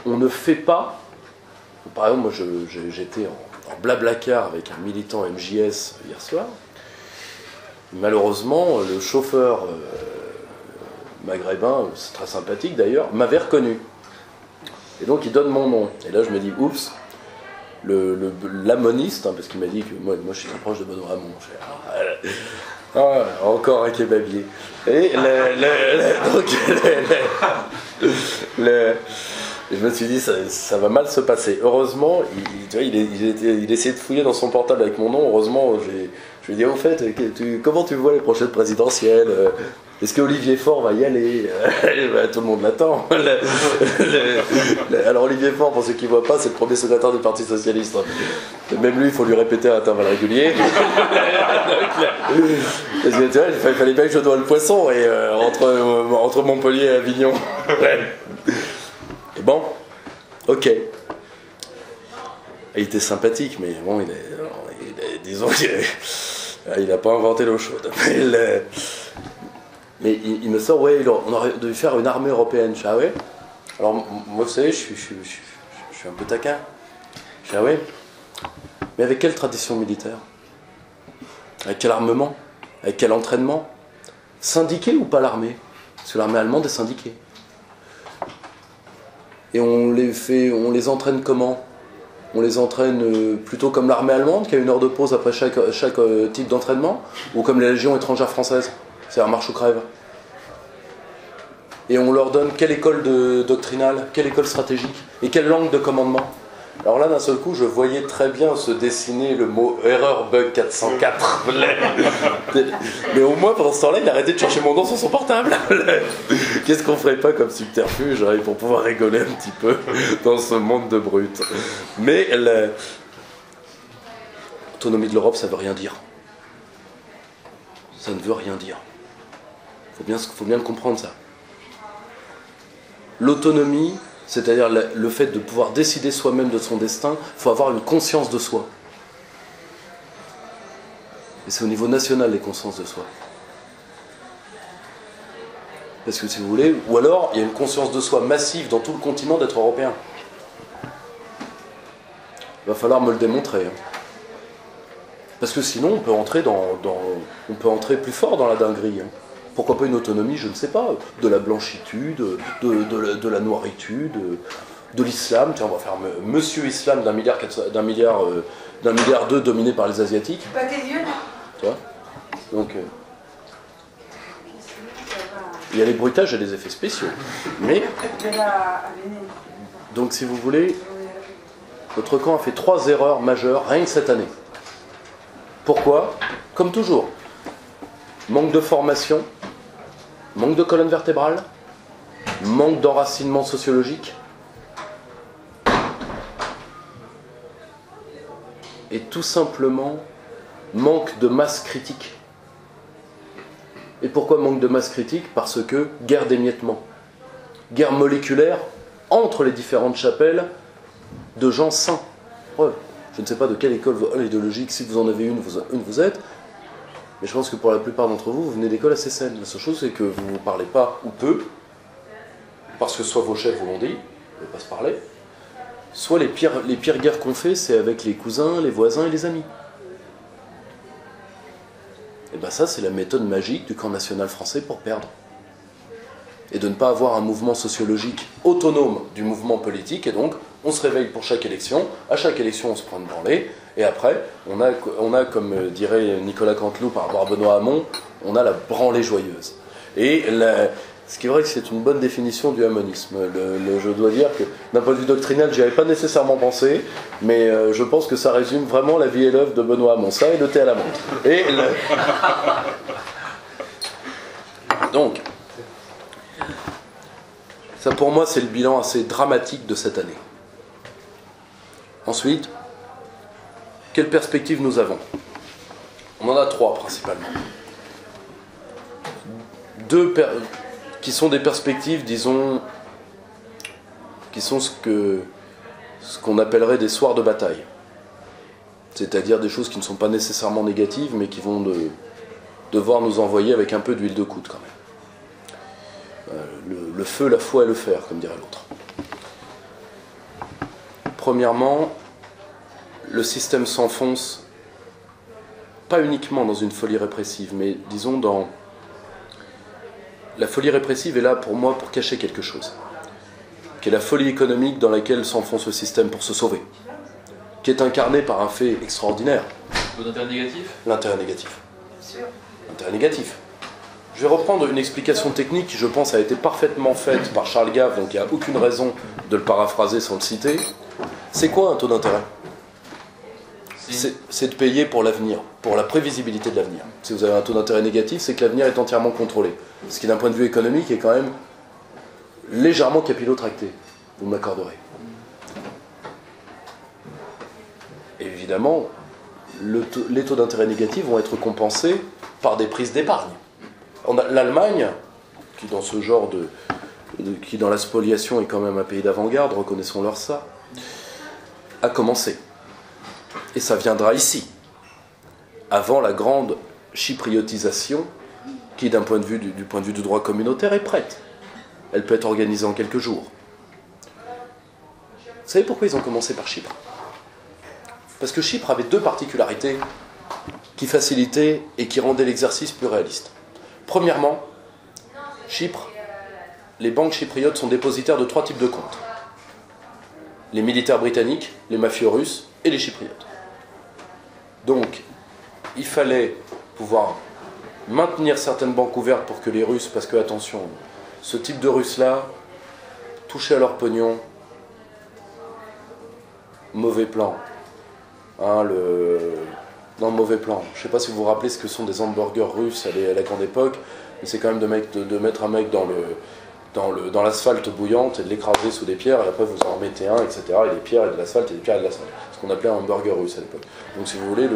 On ne fait pas... Par exemple, moi j'étais en blablacar avec un militant MJS hier soir. Malheureusement, le chauffeur maghrébin, c'est très sympathique d'ailleurs, m'avait reconnu. Et donc il donne mon nom. Et là je me dis, oups, l'amoniste, hein, parce qu'il m'a dit que moi je suis très proche de Benoît Hamon. Encore un kebabier. Et je me suis dit, ça va mal se passer. Heureusement, il essayait de fouiller dans son portable avec mon nom. Heureusement, je lui ai dit, au fait, comment tu vois les prochaines présidentielles? Est-ce qu'Olivier Faure va y aller? Tout le monde l'attend. Alors Olivier Faure, pour ceux qui ne voient pas, c'est le premier secrétaire du Parti Socialiste. Même lui, il faut lui répéter à intervalles réguliers. Parce que tu vois, il fallait bien que je dois le poisson et, entre Montpellier et Avignon. Et bon, ok. Il était sympathique, mais bon, disons qu'il n'a pas inventé l'eau chaude. Mais il me sort, ouais, on aurait dû faire une armée européenne. Je dis, ah ouais? Alors, moi, vous savez, je suis un peu taquin. Je dis, ah ouais? Mais avec quelle tradition militaire? Avec quel armement? Avec quel entraînement? Syndiqué ou pas l'armée? Parce que l'armée allemande est syndiquée. Et on les entraîne comment? On les entraîne plutôt comme l'armée allemande, qui a une heure de pause après chaque type d'entraînement, ou comme les légions étrangères françaises, c'est-à-dire marche ou crève. Et on leur donne quelle école doctrinale, quelle école stratégique, et quelle langue de commandement. Alors là, d'un seul coup, je voyais très bien se dessiner le mot erreur bug 404. Mais au moins, pendant ce temps-là, il a arrêté de chercher mon nom sur son portable. Qu'est-ce qu'on ferait pas comme subterfuge pour pouvoir rigoler un petit peu dans ce monde de brutes? Mais l'autonomie de l'Europe, ça veut rien dire. Ça ne veut rien dire. Faut bien le comprendre, ça. L'autonomie, c'est-à-dire le fait de pouvoir décider soi-même de son destin, il faut avoir une conscience de soi. Et c'est au niveau national, les consciences de soi. Parce que si vous voulez, ou alors il y a une conscience de soi massive dans tout le continent d'être européen. Il va falloir me le démontrer. Hein. Parce que sinon, on peut entrer on peut entrer plus fort dans la dinguerie. Hein. Pourquoi pas une autonomie, je ne sais pas, de la blanchitude, de la noiritude, de l'islam. Tiens, on va faire Monsieur Islam d'un milliard deux dominé par les Asiatiques. Pas tes yeux, là. Tu vois? Donc, il y a les bruitages et les effets spéciaux. Mais, donc si vous voulez, notre camp a fait 3 erreurs majeures, rien que cette année. Pourquoi? Comme toujours. Manque de formation, manque de colonne vertébrale, manque d'enracinement sociologique, et tout simplement manque de masse critique. Et pourquoi manque de masse critique? Parce que guerre d'émiettement, guerre moléculaire entre les différentes chapelles de gens sains. Preuve. Je ne sais pas de quelle école idéologique, si vous en avez une vous êtes, mais je pense que pour la plupart d'entre vous, vous venez d'écoles assez saines. La seule chose, c'est que vous ne parlez pas ou peu, parce que soit vos chefs vous l'ont dit, vous ne pouvez pas se parler, soit les pires guerres qu'on fait, c'est avec les cousins, les voisins et les amis. Et bien ça, c'est la méthode magique du camp national français pour perdre. et de ne pas avoir un mouvement sociologique autonome du mouvement politique, et donc on se réveille pour chaque élection, à chaque élection on se prend une branlée, et après on a comme dirait Nicolas Canteloup par rapport à Benoît Hamon, on a la branlée joyeuse. Et ce qui est vrai que c'est une bonne définition du hamonisme. Je dois dire que d'un point de vue doctrinal, j'y avais pas nécessairement pensé, mais je pense que ça résume vraiment la vie et l'œuvre de Benoît Hamon. Ça et le thé à la menthe. Et donc, ça pour moi c'est le bilan assez dramatique de cette année. Ensuite, quelles perspectives nous avons? On en a trois principalement. Deux qui sont des perspectives, disons, qui sont ce qu'on appellerait des soirs de bataille. C'est-à-dire des choses qui ne sont pas nécessairement négatives, mais qui vont devoir nous envoyer avec un peu d'huile de coude quand même. Le feu, la foi et le fer, comme dirait l'autre. Premièrement, le système s'enfonce, pas uniquement dans une folie répressive, mais disons dans... La folie répressive est là pour moi pour cacher quelque chose, qui est la folie économique dans laquelle s'enfonce le système pour se sauver, qui est incarnée par un fait extraordinaire. L'intérêt négatif? L'intérêt négatif. L'intérêt négatif. Je vais reprendre une explication technique qui, je pense, a été parfaitement faite par Charles Gave, donc il n'y a aucune raison de le paraphraser sans le citer. C'est quoi un taux d'intérêt? C'est de payer pour l'avenir, pour la prévisibilité de l'avenir. Si vous avez un taux d'intérêt négatif, c'est que l'avenir est entièrement contrôlé. Ce qui, d'un point de vue économique, est quand même légèrement capillotracté. Vous m'accorderez. Évidemment, les taux d'intérêt négatifs vont être compensés par des prises d'épargne. L'Allemagne, qui dans ce genre qui dans la spoliation est quand même un pays d'avant-garde, reconnaissons-leur ça, a commencé. Et ça viendra ici, avant la grande chypriotisation qui, du point de vue du droit communautaire, est prête. Elle peut être organisée en quelques jours. Vous savez pourquoi ils ont commencé par Chypre? Parce que Chypre avait deux particularités qui facilitaient et qui rendaient l'exercice plus réaliste. Premièrement, Chypre, les banques chypriotes sont dépositaires de trois types de comptes. Les militaires britanniques, les mafieux russes et les chypriotes. Donc, il fallait pouvoir maintenir certaines banques ouvertes pour que les Russes, parce que, attention, ce type de Russes-là, toucher à leur pognon, mauvais plan. Non, mauvais plan. Je ne sais pas si vous vous rappelez ce que sont des hamburgers russes à la grande époque, mais c'est quand même de mettre un mec dans l'asphalte bouillante et de l'écraser sous des pierres, et après vous en remettez un, etc. Et des pierres et de l'asphalte et des pierres et de l'asphalte. Ce qu'on appelait un hamburger russe à l'époque. Donc si vous voulez,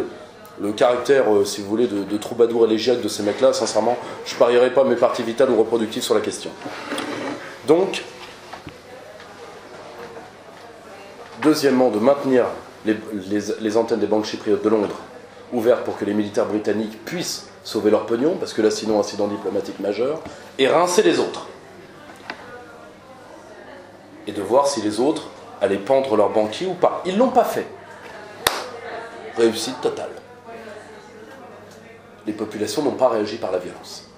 le caractère, si vous voulez, de troubadour élégiaque de ces mecs-là, sincèrement, je parierais pas mes parties vitales ou reproductives sur la question. Donc, deuxièmement, de maintenir les antennes des banques chypriotes de Londres ouvertes pour que les militaires britanniques puissent sauver leur pognon, parce que là, sinon, incident diplomatique majeur, et rincer les autres. Et de voir si les autres allaient pendre leurs banquiers ou pas. Ils ne l'ont pas fait. Réussite totale. Les populations n'ont pas réagi par la violence.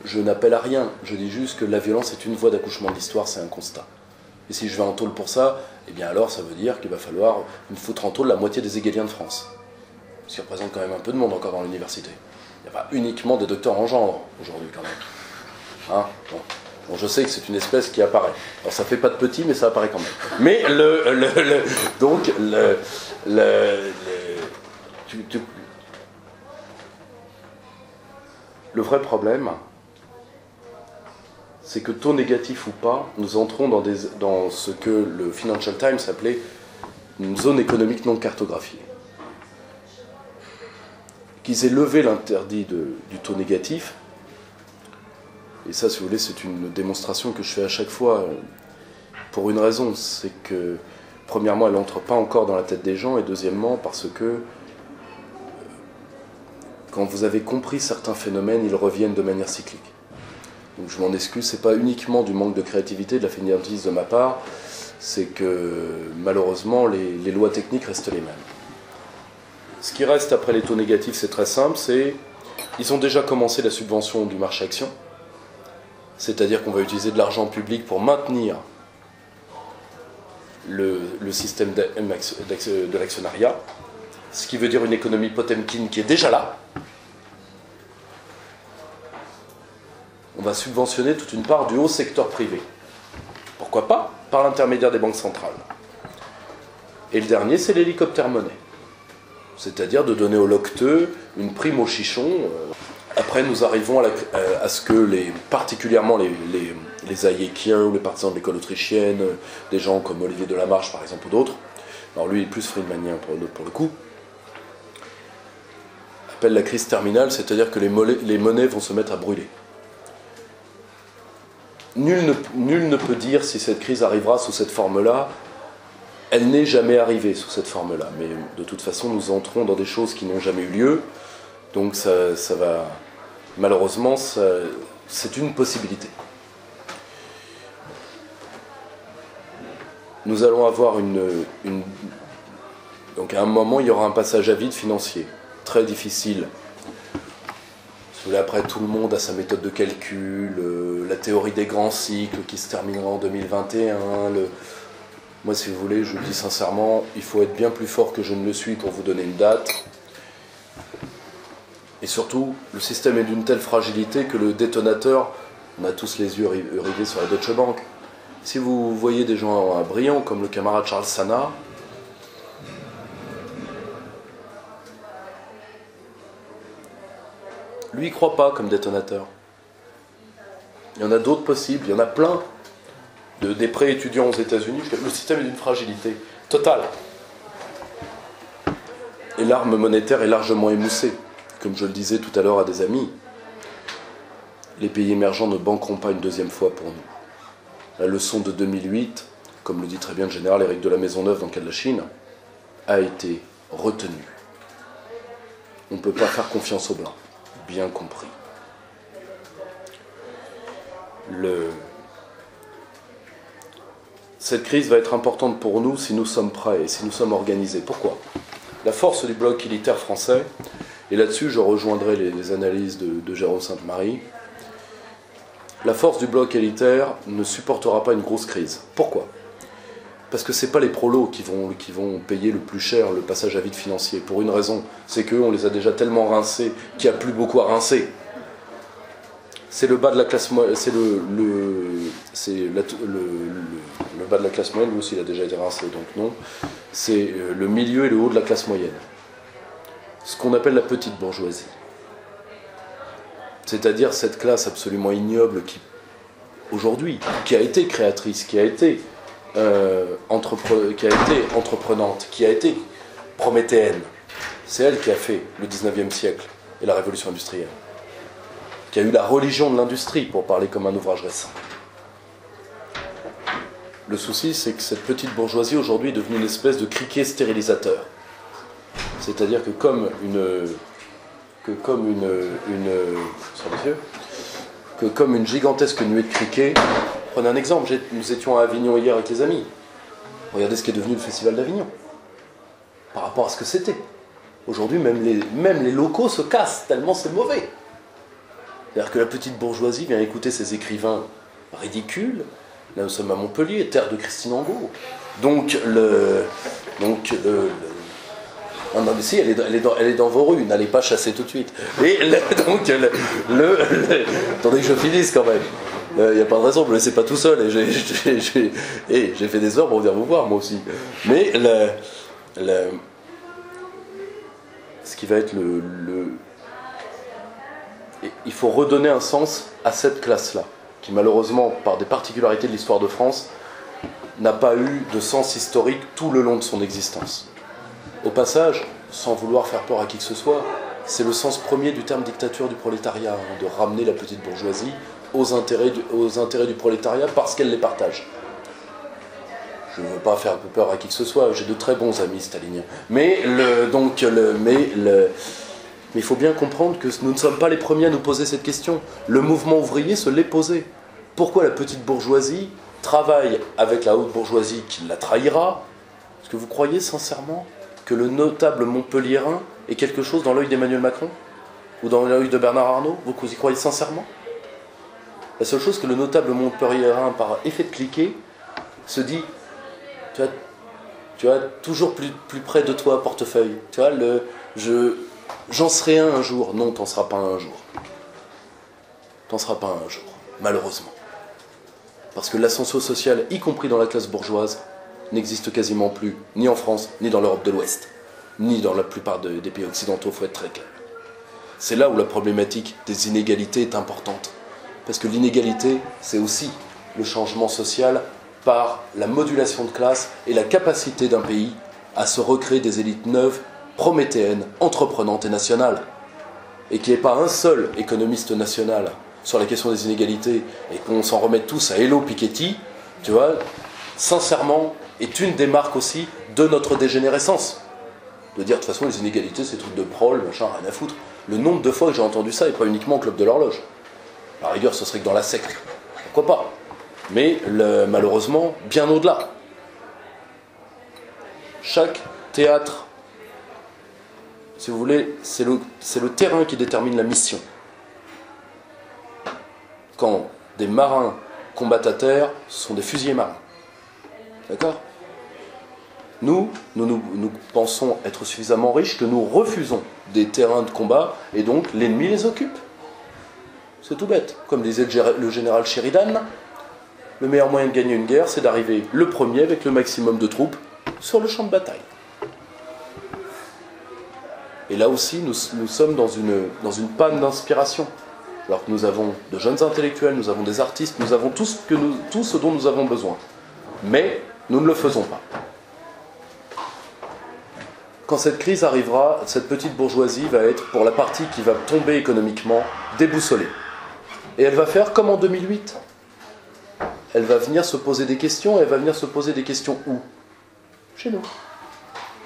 Je n'appelle à rien, je dis juste que la violence est une voie d'accouchement de l'histoire, c'est un constat. Et si je vais en tôle pour ça, eh bien alors ça veut dire qu'il va falloir me foutre en tôle la moitié des Hegeliens de France. Ce qui représente quand même un peu de monde encore dans l'université. Il n'y a pas uniquement des docteurs en genre aujourd'hui quand même. Hein, bon. Bon, je sais que c'est une espèce qui apparaît. Alors ça fait pas de petit, mais ça apparaît quand même. Mais le vrai problème, c'est que taux négatif ou pas, nous entrons dans ce que le Financial Times appelait une zone économique non cartographiée. Qu'ils aient levé l'interdit du taux négatif, et ça, si vous voulez, c'est une démonstration que je fais à chaque fois pour une raison, c'est que, premièrement, elle n'entre pas encore dans la tête des gens, et deuxièmement, parce que quand vous avez compris certains phénomènes, ils reviennent de manière cyclique. Donc je m'en excuse, c'est pas uniquement du manque de créativité, de la fainéantise de ma part, c'est que malheureusement les lois techniques restent les mêmes. Ce qui reste après les taux négatifs, c'est très simple, ils ont déjà commencé la subvention du marché action, c'est-à-dire qu'on va utiliser de l'argent public pour maintenir le système de l'actionnariat, ce qui veut dire une économie Potemkin qui est déjà là. On va subventionner toute une part du haut secteur privé. Pourquoi pas? Par l'intermédiaire des banques centrales. Et le dernier, c'est l'hélicoptère-monnaie. C'est-à-dire de donner aux locteux une prime aux chichons. Après, nous arrivons à ce que particulièrement les Hayékiens ou les partisans de l'école autrichienne, des gens comme Olivier Delamarche par exemple ou d'autres, alors lui il est plus friedmanien pour le coup, appellent la crise terminale, c'est-à-dire que les monnaies vont se mettre à brûler. Nul ne peut dire si cette crise arrivera sous cette forme-là. Elle n'est jamais arrivée sous cette forme-là, mais de toute façon nous entrons dans des choses qui n'ont jamais eu lieu, donc ça va... Malheureusement, c'est une possibilité. Nous allons avoir donc à un moment, il y aura un passage à vide financier, très difficile. Après, tout le monde a sa méthode de calcul, la théorie des grands cycles qui se terminera en 2021. Moi, si vous voulez, je vous le dis sincèrement, il faut être bien plus fort que je ne le suis pour vous donner une date. Et surtout, le système est d'une telle fragilité que le détonateur, on a tous les yeux rivés sur la Deutsche Bank. Si vous voyez des gens brillants comme le camarade Charles Sana, lui, il ne croit pas comme détonateur. Il y en a d'autres possibles, il y en a plein. Des prêts étudiants aux États-Unis, le système est d'une fragilité totale. Et l'arme monétaire est largement émoussée. Comme je le disais tout à l'heure à des amis, les pays émergents ne banqueront pas une deuxième fois pour nous. La leçon de 2008, comme le dit très bien le général Éric de la Maisonneuve dans le cas de la Chine, a été retenue. On ne peut pas faire confiance aux Blancs, bien compris. Cette crise va être importante pour nous si nous sommes prêts et si nous sommes organisés. Pourquoi? La force du bloc élitaire français, et là-dessus je rejoindrai les analyses de Jérôme Sainte-Marie, la force du bloc élitaire ne supportera pas une grosse crise. Pourquoi? Parce que ce n'est pas les prolos qui vont payer le plus cher le passage à vide financier, pour une raison, c'est qu'eux on les a déjà tellement rincés qu'il n'y a plus beaucoup à rincer. C'est le bas de la classe moyenne, le bas de la classe moyenne, lui aussi il a déjà été rincé, donc non. C'est le milieu et le haut de la classe moyenne. Ce qu'on appelle la petite bourgeoisie. C'est-à-dire cette classe absolument ignoble qui, aujourd'hui, qui a été créatrice, qui a été entreprenante, qui a été prométhéenne. C'est elle qui a fait le 19e siècle et la révolution industrielle. Qui a eu la religion de l'industrie, pour parler comme un ouvrage récent. Le souci, c'est que cette petite bourgeoisie, aujourd'hui, est devenue une espèce de criquet stérilisateur. C'est-à-dire que comme une gigantesque nuée de criquets, prenez un exemple, nous étions à Avignon hier avec les amis. Regardez ce qui est devenu le Festival d'Avignon, par rapport à ce que c'était. Aujourd'hui, même les locaux se cassent, tellement c'est mauvais. C'est-à-dire que la petite bourgeoisie vient écouter ces écrivains ridicules. Là, nous sommes à Montpellier, terre de Christine Angot. Non, mais si, elle est dans vos rues, n'allez pas chasser tout de suite. Et attendez que je finisse quand même. Il n'y a pas de raison, vous ne me laissez pas tout seul. Et j'ai fait des heures pour venir vous voir, moi aussi. Mais ce qui va être il faut redonner un sens à cette classe-là, qui malheureusement, par des particularités de l'histoire de France, n'a pas eu de sens historique tout le long de son existence. Au passage, sans vouloir faire peur à qui que ce soit, c'est le sens premier du terme dictature du prolétariat, de ramener la petite bourgeoisie aux intérêts du prolétariat parce qu'elle les partage. Je ne veux pas faire peur à qui que ce soit, j'ai de très bons amis staliniens. Mais il faut bien comprendre que nous ne sommes pas les premiers à nous poser cette question. Le mouvement ouvrier se l'est posé. Pourquoi la petite bourgeoisie travaille avec la haute bourgeoisie qui la trahira? Est-ce que vous croyez sincèrement que le notable montpelliérain est quelque chose dans l'œil d'Emmanuel Macron? Ou dans l'œil de Bernard Arnault? Vous y croyez sincèrement? La seule chose que le notable montpelliérain, par effet de cliquet, se dit, tu vois, toujours plus près de toi, portefeuille. Tu vois, j'en serai un jour. Non, t'en seras pas un jour. T'en seras pas un jour, malheureusement. Parce que l'ascension sociale, y compris dans la classe bourgeoise, n'existe quasiment plus, ni en France, ni dans l'Europe de l'Ouest, ni dans la plupart des pays occidentaux, il faut être très clair. C'est là où la problématique des inégalités est importante. Parce que l'inégalité, c'est aussi le changement social par la modulation de classe et la capacité d'un pays à se recréer des élites neuves, prométhéennes, entreprenantes et nationales. Et qu'il n'y ait pas un seul économiste national sur la question des inégalités et qu'on s'en remette tous à Hello Piketty, tu vois, sincèrement, est une des marques aussi de notre dégénérescence. De dire, de toute façon, les inégalités, c'est trucs de prol, machin, rien à foutre. Le nombre de fois que j'ai entendu ça, et pas uniquement au Club de l'Horloge. À la rigueur, ce serait que dans la secte. Pourquoi pas? Mais malheureusement, bien au-delà. Chaque théâtre, si vous voulez, c'est le terrain qui détermine la mission. Quand des marins combattent à terre, ce sont des fusiliers marins. D'accord? Nous pensons être suffisamment riches que nous refusons des terrains de combat et donc l'ennemi les occupe. C'est tout bête. Comme disait le général Sheridan, le meilleur moyen de gagner une guerre, c'est d'arriver le premier avec le maximum de troupes sur le champ de bataille. Et là aussi, nous sommes dans une panne d'inspiration. Alors que nous avons de jeunes intellectuels, nous avons des artistes, nous avons tout ce dont nous avons besoin. Mais nous ne le faisons pas. Quand cette crise arrivera, cette petite bourgeoisie va être, pour la partie qui va tomber économiquement, déboussolée. Et elle va faire comme en 2008. Elle va venir se poser des questions, et elle va venir se poser des questions où? Chez nous.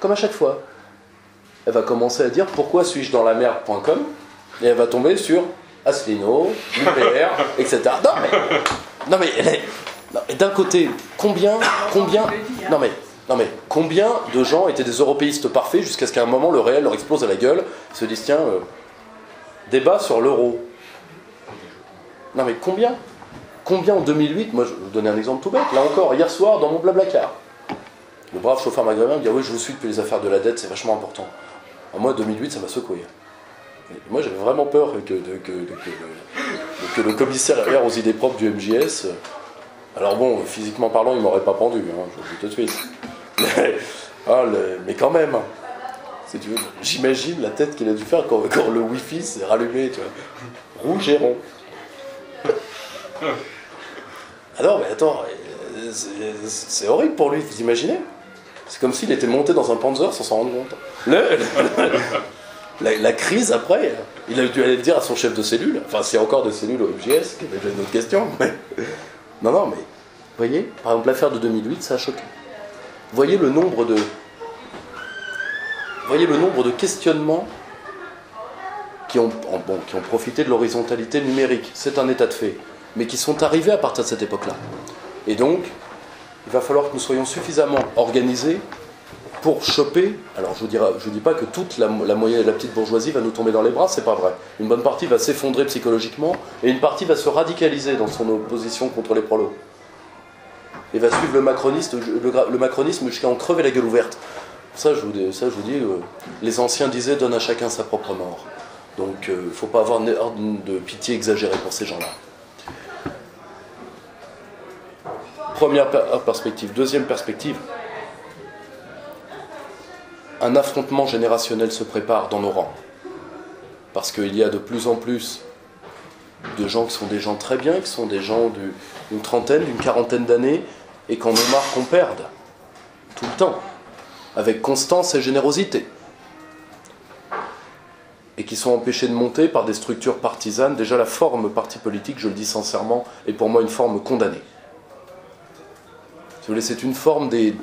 Comme à chaque fois. Elle va commencer à dire pourquoi suis-je dans la merde.com et elle va tomber sur Asselineau, l'UPR, etc. Non mais d'un côté, combien de gens étaient des européistes parfaits jusqu'à ce qu'à un moment le réel leur explose à la gueule, ils se disent tiens, débat sur l'euro. Non mais combien en 2008, moi je vais vous donner un exemple tout bête, là encore, hier soir dans mon Blablacar, le brave chauffeur maghrébin me dit oui je vous suis depuis les affaires de la dette, c'est vachement important. Alors, moi 2008 ça m'a secoué. Et moi j'avais vraiment peur que le commissaire aux idées propres du MJS, alors bon, physiquement parlant il m'aurait pas pendu, hein, je vous le dis tout de suite. Mais quand même, si tu veux, j'imagine la tête qu'il a dû faire quand le wifi s'est rallumé, tu vois, rouge et rond. Ah non mais attends, c'est horrible pour lui, vous imaginez? C'est comme s'il était monté dans un Panzer sans s'en rendre compte. La crise après, il a dû aller le dire à son chef de cellule, enfin c'est encore des cellules au MJS, qui avait déjà une autre question, mais... Non, mais, vous voyez, par exemple l'affaire de 2008, ça a choqué. Voyez le nombre de questionnements qui ont profité de l'horizontalité numérique, c'est un état de fait, mais qui sont arrivés à partir de cette époque-là. Et donc, il va falloir que nous soyons suffisamment organisés pour choper. Alors je ne dis pas que toute la moyenne et la petite bourgeoisie va nous tomber dans les bras, c'est pas vrai. Une bonne partie va s'effondrer psychologiquement et une partie va se radicaliser dans son opposition contre les prolos. Et va suivre le macronisme jusqu'à en crever la gueule ouverte. Ça je vous dis, les anciens disaient donne à chacun sa propre mort. Donc il ne faut pas avoir de pitié exagérée pour ces gens-là. Première perspective. Deuxième perspective. Un affrontement générationnel se prépare dans nos rangs. Parce qu'il y a de plus en plus de gens qui sont des gens très bien, qui sont des gens d'une trentaine, d'une quarantaine d'années, et qu'en ont marre qu'on perde. Tout le temps. Avec constance et générosité. Et qui sont empêchés de monter par des structures partisanes. Déjà la forme parti politique, je le dis sincèrement, est pour moi une forme condamnée. Si vous voulez, c'est une forme des...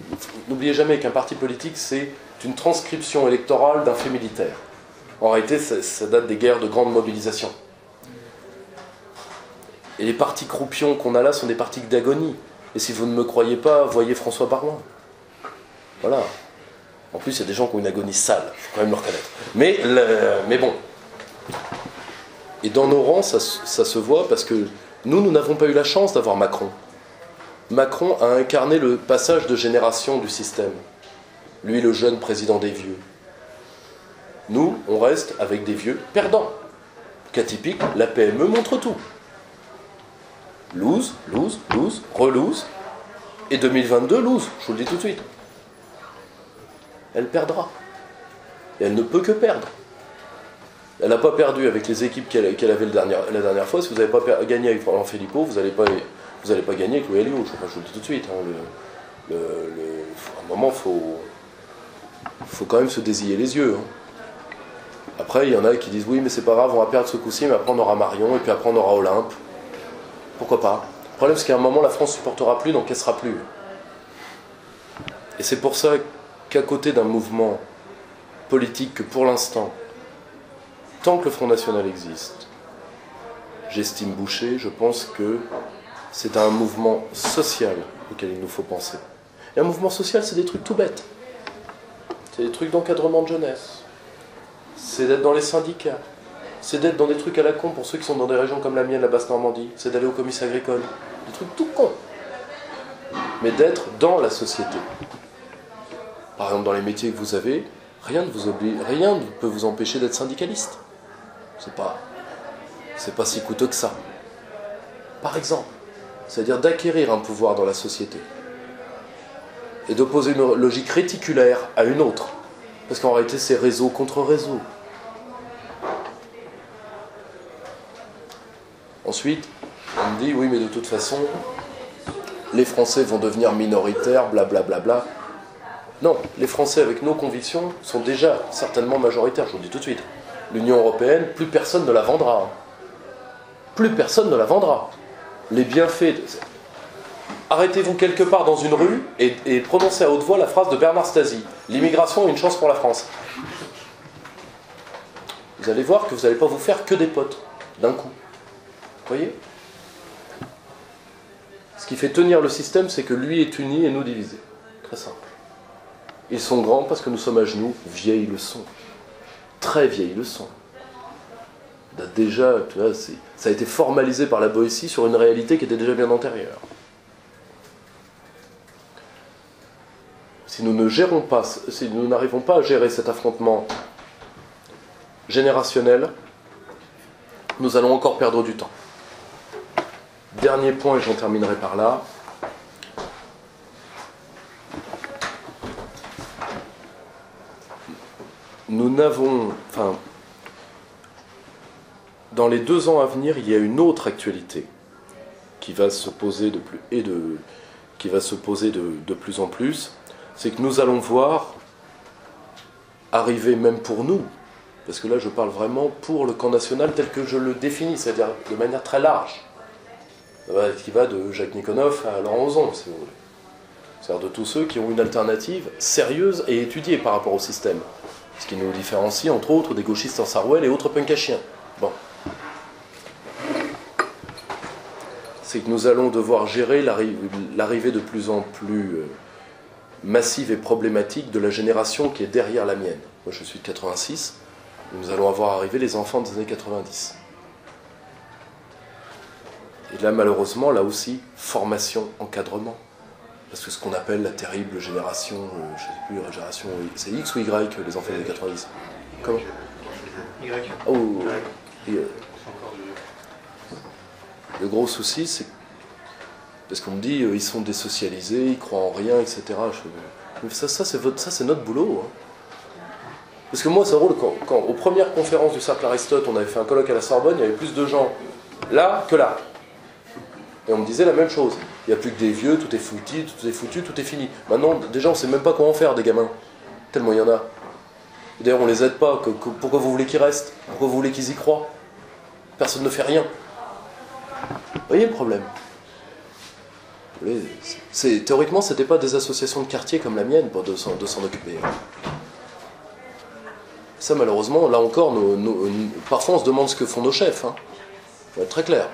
N'oubliez jamais qu'un parti politique, c'est une transcription électorale d'un fait militaire. En réalité, ça date des guerres de grande mobilisation. Et les partis croupions qu'on a là sont des partis d'agonie. Et si vous ne me croyez pas, voyez François Baroin. Voilà. En plus, il y a des gens qui ont une agonie sale, il faut quand même le reconnaître. Mais bon. Et dans nos rangs, ça se voit parce que Nous n'avons pas eu la chance d'avoir Macron. Macron a incarné le passage de génération du système. Lui, le jeune président des vieux. Nous, on reste avec des vieux perdants. Cas typique, la PME montre tout. Lose, lose, lose, relose. Et 2022, lose, je vous le dis tout de suite. Elle perdra. Et elle ne peut que perdre. Elle n'a pas perdu avec les équipes qu'elle avait la dernière fois. Si vous n'avez pas gagné avec Florent Philippot, vous n'allez pas gagner avec Louis Alliot. Je vous le dis tout de suite. À un moment, il faut quand même se désiller les yeux. Après, il y en a qui disent oui, mais c'est pas grave, on va perdre ce coup-ci, mais après on aura Marion, et puis après on aura Olympe. Pourquoi pas? Le problème, c'est qu'à un moment, la France ne supportera plus, donc elle ne sera plus. Et c'est pour ça qu'à côté d'un mouvement politique que pour l'instant, tant que le Front National existe, j'estime Boucher, je pense que c'est un mouvement social auquel il nous faut penser. Et un mouvement social, c'est des trucs tout bêtes. C'est des trucs d'encadrement de jeunesse. C'est d'être dans les syndicats. C'est d'être dans des trucs à la con pour ceux qui sont dans des régions comme la mienne, la Basse-Normandie. C'est d'aller au comice agricole. Des trucs tout cons. Mais d'être dans la société. Par exemple, dans les métiers que vous avez, rien ne peut vous empêcher d'être syndicaliste. C'est pas si coûteux que ça. Par exemple, c'est-à-dire d'acquérir un pouvoir dans la société et d'opposer une logique réticulaire à une autre. Parce qu'en réalité, c'est réseau contre réseau. Ensuite, on me dit, oui, mais de toute façon, les Français vont devenir minoritaires, blablabla. Bla, bla, bla. Non, les Français, avec nos convictions, sont déjà certainement majoritaires, je vous le dis tout de suite. L'Union européenne, plus personne ne la vendra. Plus personne ne la vendra. Les bienfaits... Arrêtez-vous quelque part dans une rue et prononcez à haute voix la phrase de Bernard Stasi. L'immigration est une chance pour la France. Vous allez voir que vous n'allez pas vous faire que des potes, d'un coup. Vous voyez? Ce qui fait tenir le système, c'est que lui est uni et nous divisés. Très simple. Ils sont grands parce que nous sommes à genoux, vieilles leçons. Très vieilles leçons. Déjà, tu vois, ça a été formalisé par la Boétie sur une réalité qui était déjà bien antérieure. Si nous n'arrivons pas à gérer cet affrontement générationnel, nous allons encore perdre du temps. Dernier point, et j'en terminerai par là. Dans les 2 ans à venir, il y a une autre actualité qui va se poser de plus en plus. C'est que nous allons voir arriver, même pour nous, parce que là je parle vraiment pour le camp national tel que je le définis, c'est-à-dire de manière très large, qui va de Jacques Nikonov à Laurent Ozon, si vous voulez. C'est-à-dire de tous ceux qui ont une alternative sérieuse et étudiée par rapport au système. Ce qui nous différencie, entre autres, des gauchistes en Sarwell et autres punks à chiens. Bon. C'est que nous allons devoir gérer l'arrivée de plus en plus massive et problématique de la génération qui est derrière la mienne. Moi je suis de 86, nous allons avoir arrivé les enfants des années 90. Et là malheureusement, là aussi, formation, encadrement. Parce que ce qu'on appelle la terrible génération, je ne sais plus, la génération, c'est X ou Y, les enfants des années 90. Comment? Y. Oh, le gros souci, c'est parce qu'on me dit ils sont désocialisés, ils croient en rien, etc. Ça c'est notre boulot. Hein. Parce que moi, ça roule quand aux premières conférences du Cercle Aristote, on avait fait un colloque à la Sorbonne, il y avait plus de gens là que là. Et on me disait la même chose. Il n'y a plus que des vieux, tout est foutu, tout est fini. Maintenant, déjà, on ne sait même pas comment faire des gamins. Tellement il y en a. D'ailleurs, on ne les aide pas. Pourquoi vous voulez qu'ils restent? Pourquoi vous voulez qu'ils y croient? Personne ne fait rien. Vous voyez le problème? Théoriquement, ce n'était pas des associations de quartier comme la mienne de s'en occuper. Ça, malheureusement, là encore, parfois on se demande ce que font nos chefs. Hein. Faut être très clair.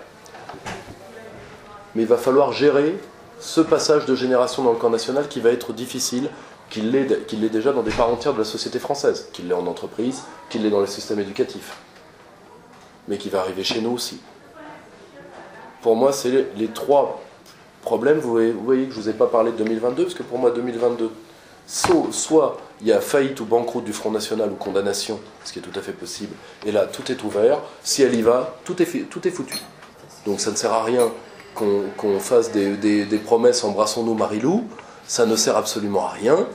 Mais il va falloir gérer ce passage de génération dans le camp national qui va être difficile, qu'il l'est déjà dans des parts entières de la société française, qu'il l'est en entreprise, qu'il l'est dans le système éducatif, mais qui va arriver chez nous aussi. pour moi, c'est les trois problèmes. Vous voyez que je ne vous ai pas parlé de 2022, parce que pour moi, 2022, soit il y a faillite ou banqueroute du Front National ou condamnation, ce qui est tout à fait possible, et là, tout est ouvert. Si elle y va, tout est foutu. Donc ça ne sert à rien qu'on fasse des promesses, embrassons-nous Marie-Lou, ça ne sert absolument à rien,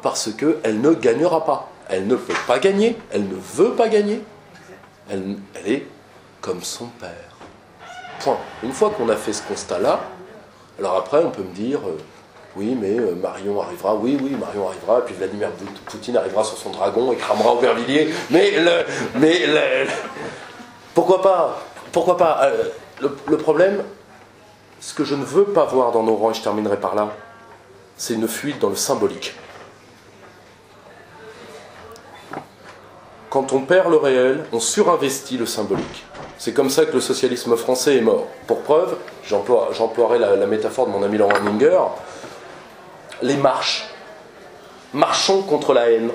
parce qu'elle ne gagnera pas. Elle ne peut pas gagner, elle ne veut pas gagner. Elle est comme son père. Point. Une fois qu'on a fait ce constat-là, alors après on peut me dire, oui mais Marion arrivera, oui Marion arrivera, et puis Vladimir Poutine arrivera sur son dragon et cramera Aubervilliers, pourquoi pas le problème, ce que je ne veux pas voir dans nos rangs, et je terminerai par là, c'est une fuite dans le symbolique. Quand on perd le réel, on surinvestit le symbolique. C'est comme ça que le socialisme français est mort. Pour preuve, j'emploierai la métaphore de mon ami Laurent Ninger, les marches. Marchons contre la haine.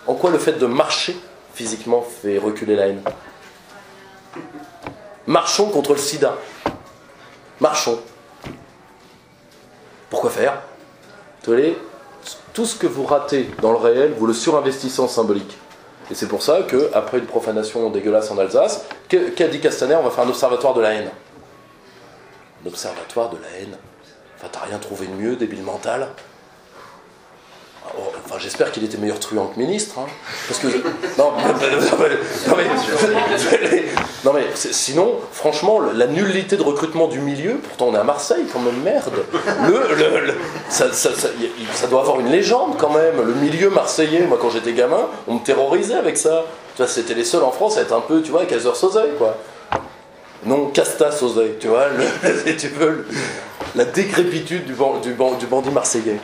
En quoi le fait de marcher physiquement fait reculer la haine? Marchons contre le sida. Marchons. Pourquoi faire? Tout ce que vous ratez dans le réel, vous le surinvestissez en symbolique. Et c'est pour ça qu'après une profanation dégueulasse en Alsace, qu'a dit Castaner? On va faire un observatoire de la haine. Un observatoire de la haine? Enfin, t'as rien trouvé de mieux, débile mental? Enfin, j'espère qu'il était meilleur truand que ministre, hein. Parce que... Non mais sinon, franchement, la nullité de recrutement du milieu, pourtant on est à Marseille quand même, merde. Ça doit avoir une légende quand même. Le milieu marseillais, moi quand j'étais gamin, on me terrorisait avec ça. Tu vois, c'était les seuls en France à être un peu, tu vois, Kaiser-Soze, quoi. Non, Casta-Soze, tu vois, si tu veux, la décrépitude du bandit marseillais.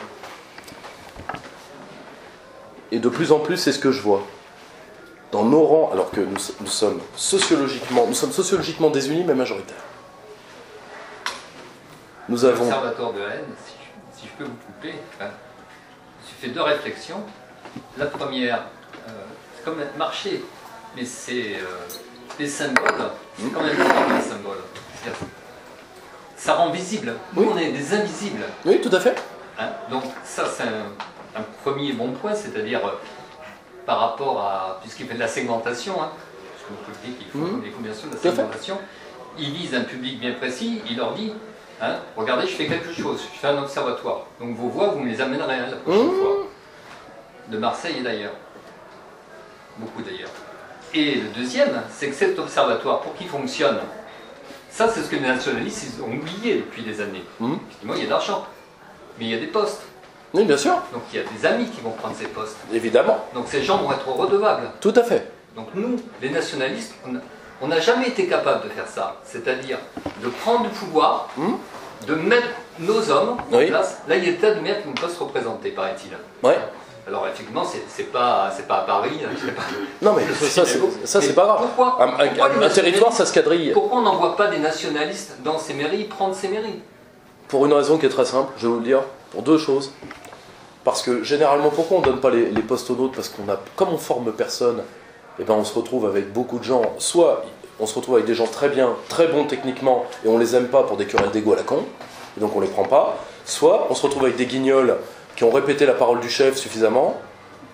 Et de plus en plus, c'est ce que je vois. Dans nos rangs, alors que nous sommes sociologiquement désunis, mais majoritaires. Nous avons... L'observatoire de la haine, si je peux vous couper, j'ai fait deux réflexions. La première, c'est comme marcher, mais c'est des symboles, c'est quand même des symboles. Ça rend visible. Nous, on est des invisibles. Oui, tout à fait. Hein, donc ça, c'est un premier bon point, c'est-à-dire par rapport à, puisqu'il fait de la segmentation, hein, parce que vous pouvez dire qu'il faut bien sûr de la segmentation, il vise un public bien précis, il leur dit, hein, regardez, je fais quelque chose, je fais un observatoire, donc vos voix, vous me les amènerez la prochaine fois, de Marseille et d'ailleurs, beaucoup d'ailleurs. Et le deuxième, c'est que cet observatoire, pour qu'il fonctionne, ça c'est ce que les nationalistes ils ont oublié depuis des années. Effectivement, il y a de l'argent, mais il y a des postes. Oui, bien sûr. Donc il y a des amis qui vont prendre ces postes. Évidemment. Donc ces gens vont être redevables. Tout à fait. Donc nous, les nationalistes, on n'a jamais été capable de faire ça. C'est-à-dire de prendre du pouvoir, de mettre nos hommes en place. Là, il y a des tas de maires qui ne peuvent se représenter, paraît-il. Oui. Alors effectivement, c'est pas à Paris. Pas... Non mais ça c'est pas grave. Pourquoi un territoire, ça se quadrille. Pourquoi on n'envoie pas des nationalistes dans ces mairies prendre ces mairies? Pour une raison qui est très simple, je vais vous le dire. Pour deux choses. Parce que généralement, pourquoi on ne donne pas les postes aux nôtres? Parce comme on forme personne, eh ben on se retrouve avec beaucoup de gens. Soit on se retrouve avec des gens très bien, très bons techniquement, et on les aime pas pour des querelles d'égo à la con, et donc on les prend pas. Soit on se retrouve avec des guignols qui ont répété la parole du chef suffisamment.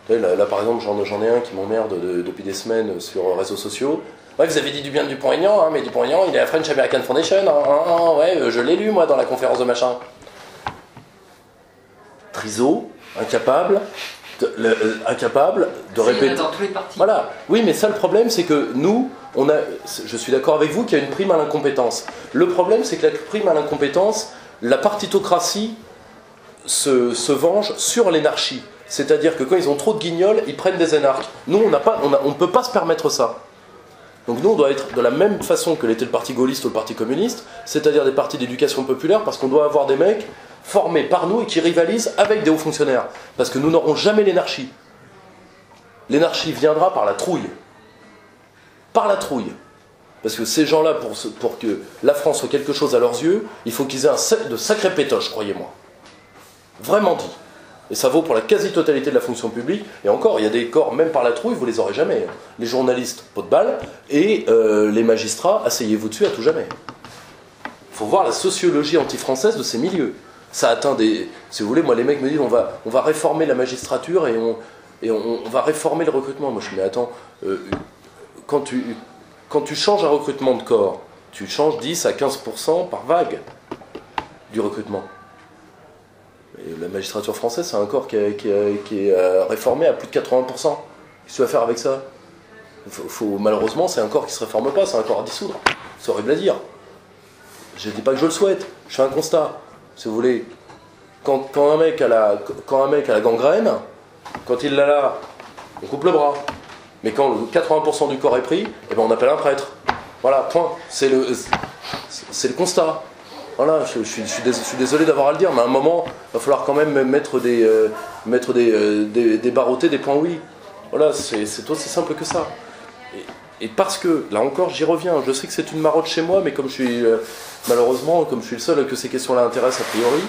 Là par exemple, j'en ai un qui m'emmerde depuis des semaines sur les réseaux sociaux. Ouais, vous avez dit du bien de Dupont-Aignan, hein, mais Dupont-Aignan, il est à French American Foundation. Ouais, je l'ai lu moi dans la conférence de machin. Triso, incapable de répéter. Dans tous les partis. Voilà. Oui, mais ça, le problème, c'est que nous, je suis d'accord avec vous qu'il y a une prime à l'incompétence. Le problème, c'est que la prime à l'incompétence, la partitocratie se venge sur l'énarchie. C'est-à-dire que quand ils ont trop de guignols, ils prennent des énarques. Nous, on ne peut pas se permettre ça. Donc nous, on doit être de la même façon que l'était le parti gaulliste ou le parti communiste, c'est-à-dire des partis d'éducation populaire, parce qu'on doit avoir des mecs formés par nous et qui rivalisent avec des hauts fonctionnaires. Parce que nous n'aurons jamais l'énarchie. L'énarchie viendra par la trouille. Par la trouille. Parce que ces gens-là, pour que la France soit quelque chose à leurs yeux, il faut qu'ils aient de sacrés pétoches, croyez-moi. Vraiment dit. Et ça vaut pour la quasi-totalité de la fonction publique. Et encore, il y a des corps, même par la trouille, vous les aurez jamais. Les journalistes, pot de balle, et les magistrats, asseyez-vous dessus à tout jamais. faut voir la sociologie anti-française de ces milieux. Ça atteint des... Si vous voulez, moi les mecs me disent on va réformer la magistrature et on va réformer le recrutement. Moi je dis mais attends, quand tu changes un recrutement de corps, tu changes 10 à 15% par vague du recrutement. Et la magistrature française, c'est un corps qui est réformé à plus de 80%. Qu'est-ce que tu vas faire avec ça ? Malheureusement, c'est un corps qui ne se réforme pas, c'est un corps à dissoudre. C'est horrible à dire. Je ne dis pas que je le souhaite, je fais un constat. Si vous voulez, quand un mec a la gangrène, quand il l'a là, on coupe le bras. Mais quand 80% du corps est pris, eh ben on appelle un prêtre. Voilà, point. C'est le constat. Voilà, je suis désolé d'avoir à le dire, mais à un moment, il va falloir quand même mettre des barreautés, des points oui. Voilà, c'est aussi simple que ça. Et parce que, là encore, j'y reviens, je sais que c'est une marotte chez moi, mais comme je suis, malheureusement, comme je suis le seul que ces questions-là intéressent a priori,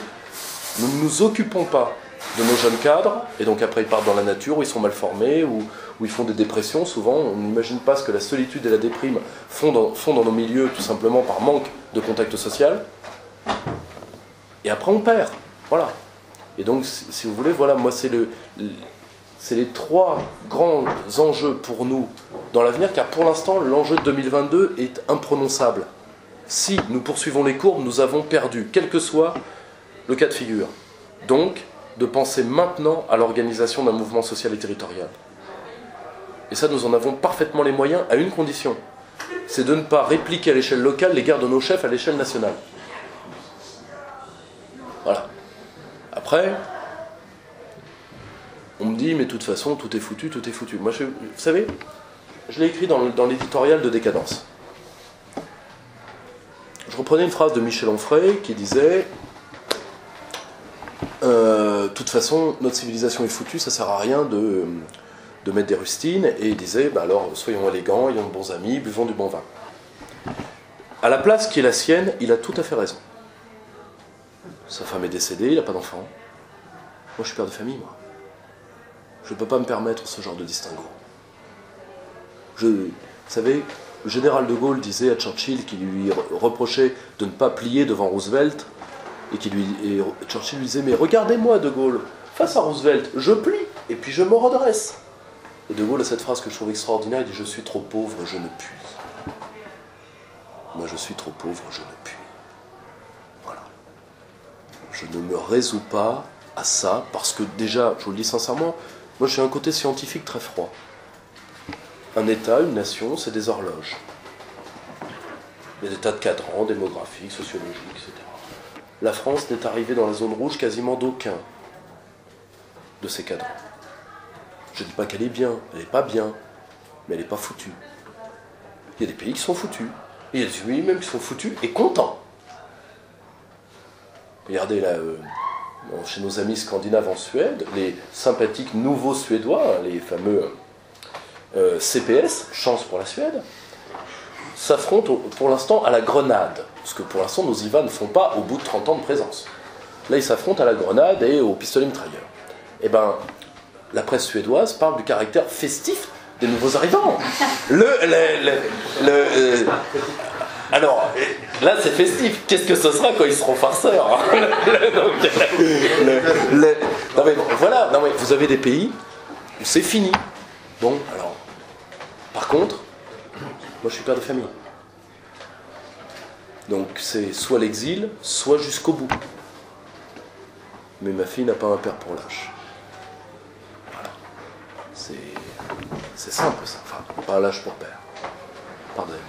nous ne nous occupons pas de nos jeunes cadres, et donc après ils partent dans la nature, où ils sont mal formés, où ils font des dépressions, souvent, on n'imagine pas ce que la solitude et la déprime font dans nos milieux, tout simplement par manque de contact social, et après on perd, voilà. Et donc, si vous voulez, voilà, moi c'est les trois grands enjeux pour nous dans l'avenir, car pour l'instant, l'enjeu de 2022 est imprononçable. Si nous poursuivons les courbes, nous avons perdu, quel que soit le cas de figure. Donc, de penser maintenant à l'organisation d'un mouvement social et territorial. Et ça, nous en avons parfaitement les moyens, à une condition. C'est de ne pas répliquer à l'échelle locale les guerres de nos chefs à l'échelle nationale. Voilà. Après... on me dit, mais de toute façon, tout est foutu, tout est foutu. Moi, vous savez, je l'ai écrit dans l'éditorial de Décadence. Je reprenais une phrase de Michel Onfray qui disait de toute façon, notre civilisation est foutue, ça sert à rien de mettre des rustines. Et il disait, bah alors, soyons élégants, ayons de bons amis, buvons du bon vin. À la place qui est la sienne, il a tout à fait raison. Sa femme est décédée, il n'a pas d'enfant. Moi, je suis père de famille, moi. Je ne peux pas me permettre ce genre de distinguo. Vous savez, le général de Gaulle disait à Churchill qu'il lui reprochait de ne pas plier devant Roosevelt, et Churchill lui disait, mais regardez-moi de Gaulle, face à Roosevelt, je plie, et puis je me redresse. Et de Gaulle a cette phrase que je trouve extraordinaire, il dit, je suis trop pauvre, je ne puis. Moi, je suis trop pauvre, je ne puis. Voilà. Je ne me résous pas à ça, parce que déjà, je vous le dis sincèrement, moi, j'ai un côté scientifique très froid. Un État, une nation, c'est des horloges. Il y a des tas de cadrans démographiques, sociologiques, etc. La France n'est arrivée dans la zone rouge quasiment d'aucun de ces cadrans. Je ne dis pas qu'elle est bien, elle n'est pas bien, mais elle n'est pas foutue. Il y a des pays qui sont foutus. Il y a des pays même qui sont foutus et contents. Regardez là... chez nos amis scandinaves en Suède, les sympathiques nouveaux Suédois, les fameux CPS, chance pour la Suède, s'affrontent pour l'instant à la grenade. Parce que pour l'instant, nos IVA ne font pas au bout de 30 ans de présence. Là, ils s'affrontent à la grenade et au pistolet mitrailleur. Eh bien, la presse suédoise parle du caractère festif des nouveaux arrivants. Alors, là, c'est festif. Qu'est-ce que ce sera quand ils seront farceurs? Non, mais voilà. Non, mais vous avez des pays où c'est fini. Bon, alors... Par contre, moi, je suis père de famille. Donc, c'est soit l'exil, soit jusqu'au bout. Mais ma fille n'a pas un père pour lâche. Voilà. C'est simple, ça. Enfin, pas un lâche pour père. Pardonnez-moi.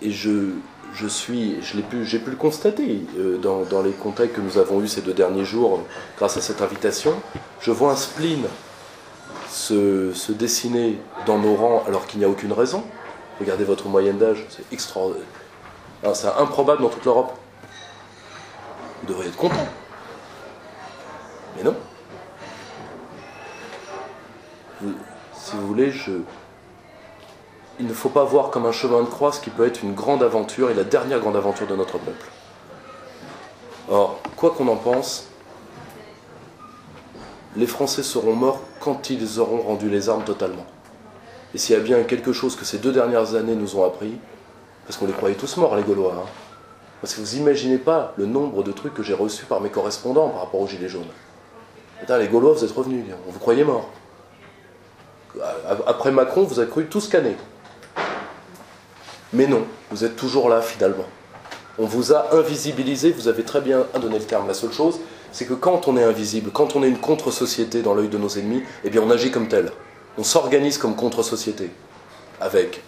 Et j'ai pu le constater dans les contacts que nous avons eus ces 2 derniers jours grâce à cette invitation. Je vois un spleen se dessiner dans nos rangs alors qu'il n'y a aucune raison. Regardez votre moyenne d'âge, c'est extraordinaire. C'est improbable dans toute l'Europe. Vous devriez être content. Mais non. Si vous voulez, il ne faut pas voir comme un chemin de croix ce qui peut être une grande aventure et la dernière grande aventure de notre peuple. Or, quoi qu'on en pense, les Français seront morts quand ils auront rendu les armes totalement. Et s'il y a bien quelque chose que ces 2 dernières années nous ont appris, Parce qu'on les croyait tous morts, les Gaulois. Hein. Parce que vous imaginez pas le nombre de trucs que j'ai reçus par mes correspondants par rapport aux Gilets jaunes. Putain, les Gaulois, vous êtes revenus, on vous croyait morts. Après Macron, vous avez cru tout scanner. Mais non, vous êtes toujours là, finalement. On vous a invisibilisé, vous avez très bien donné le terme. La seule chose, c'est que quand on est invisible, quand on est une contre-société dans l'œil de nos ennemis, eh bien on agit comme tel. On s'organise comme contre-société. Avec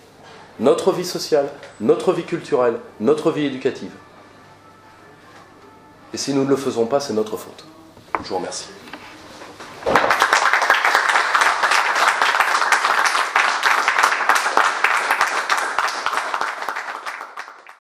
notre vie sociale, notre vie culturelle, notre vie éducative. Et si nous ne le faisons pas, c'est notre faute. Je vous remercie.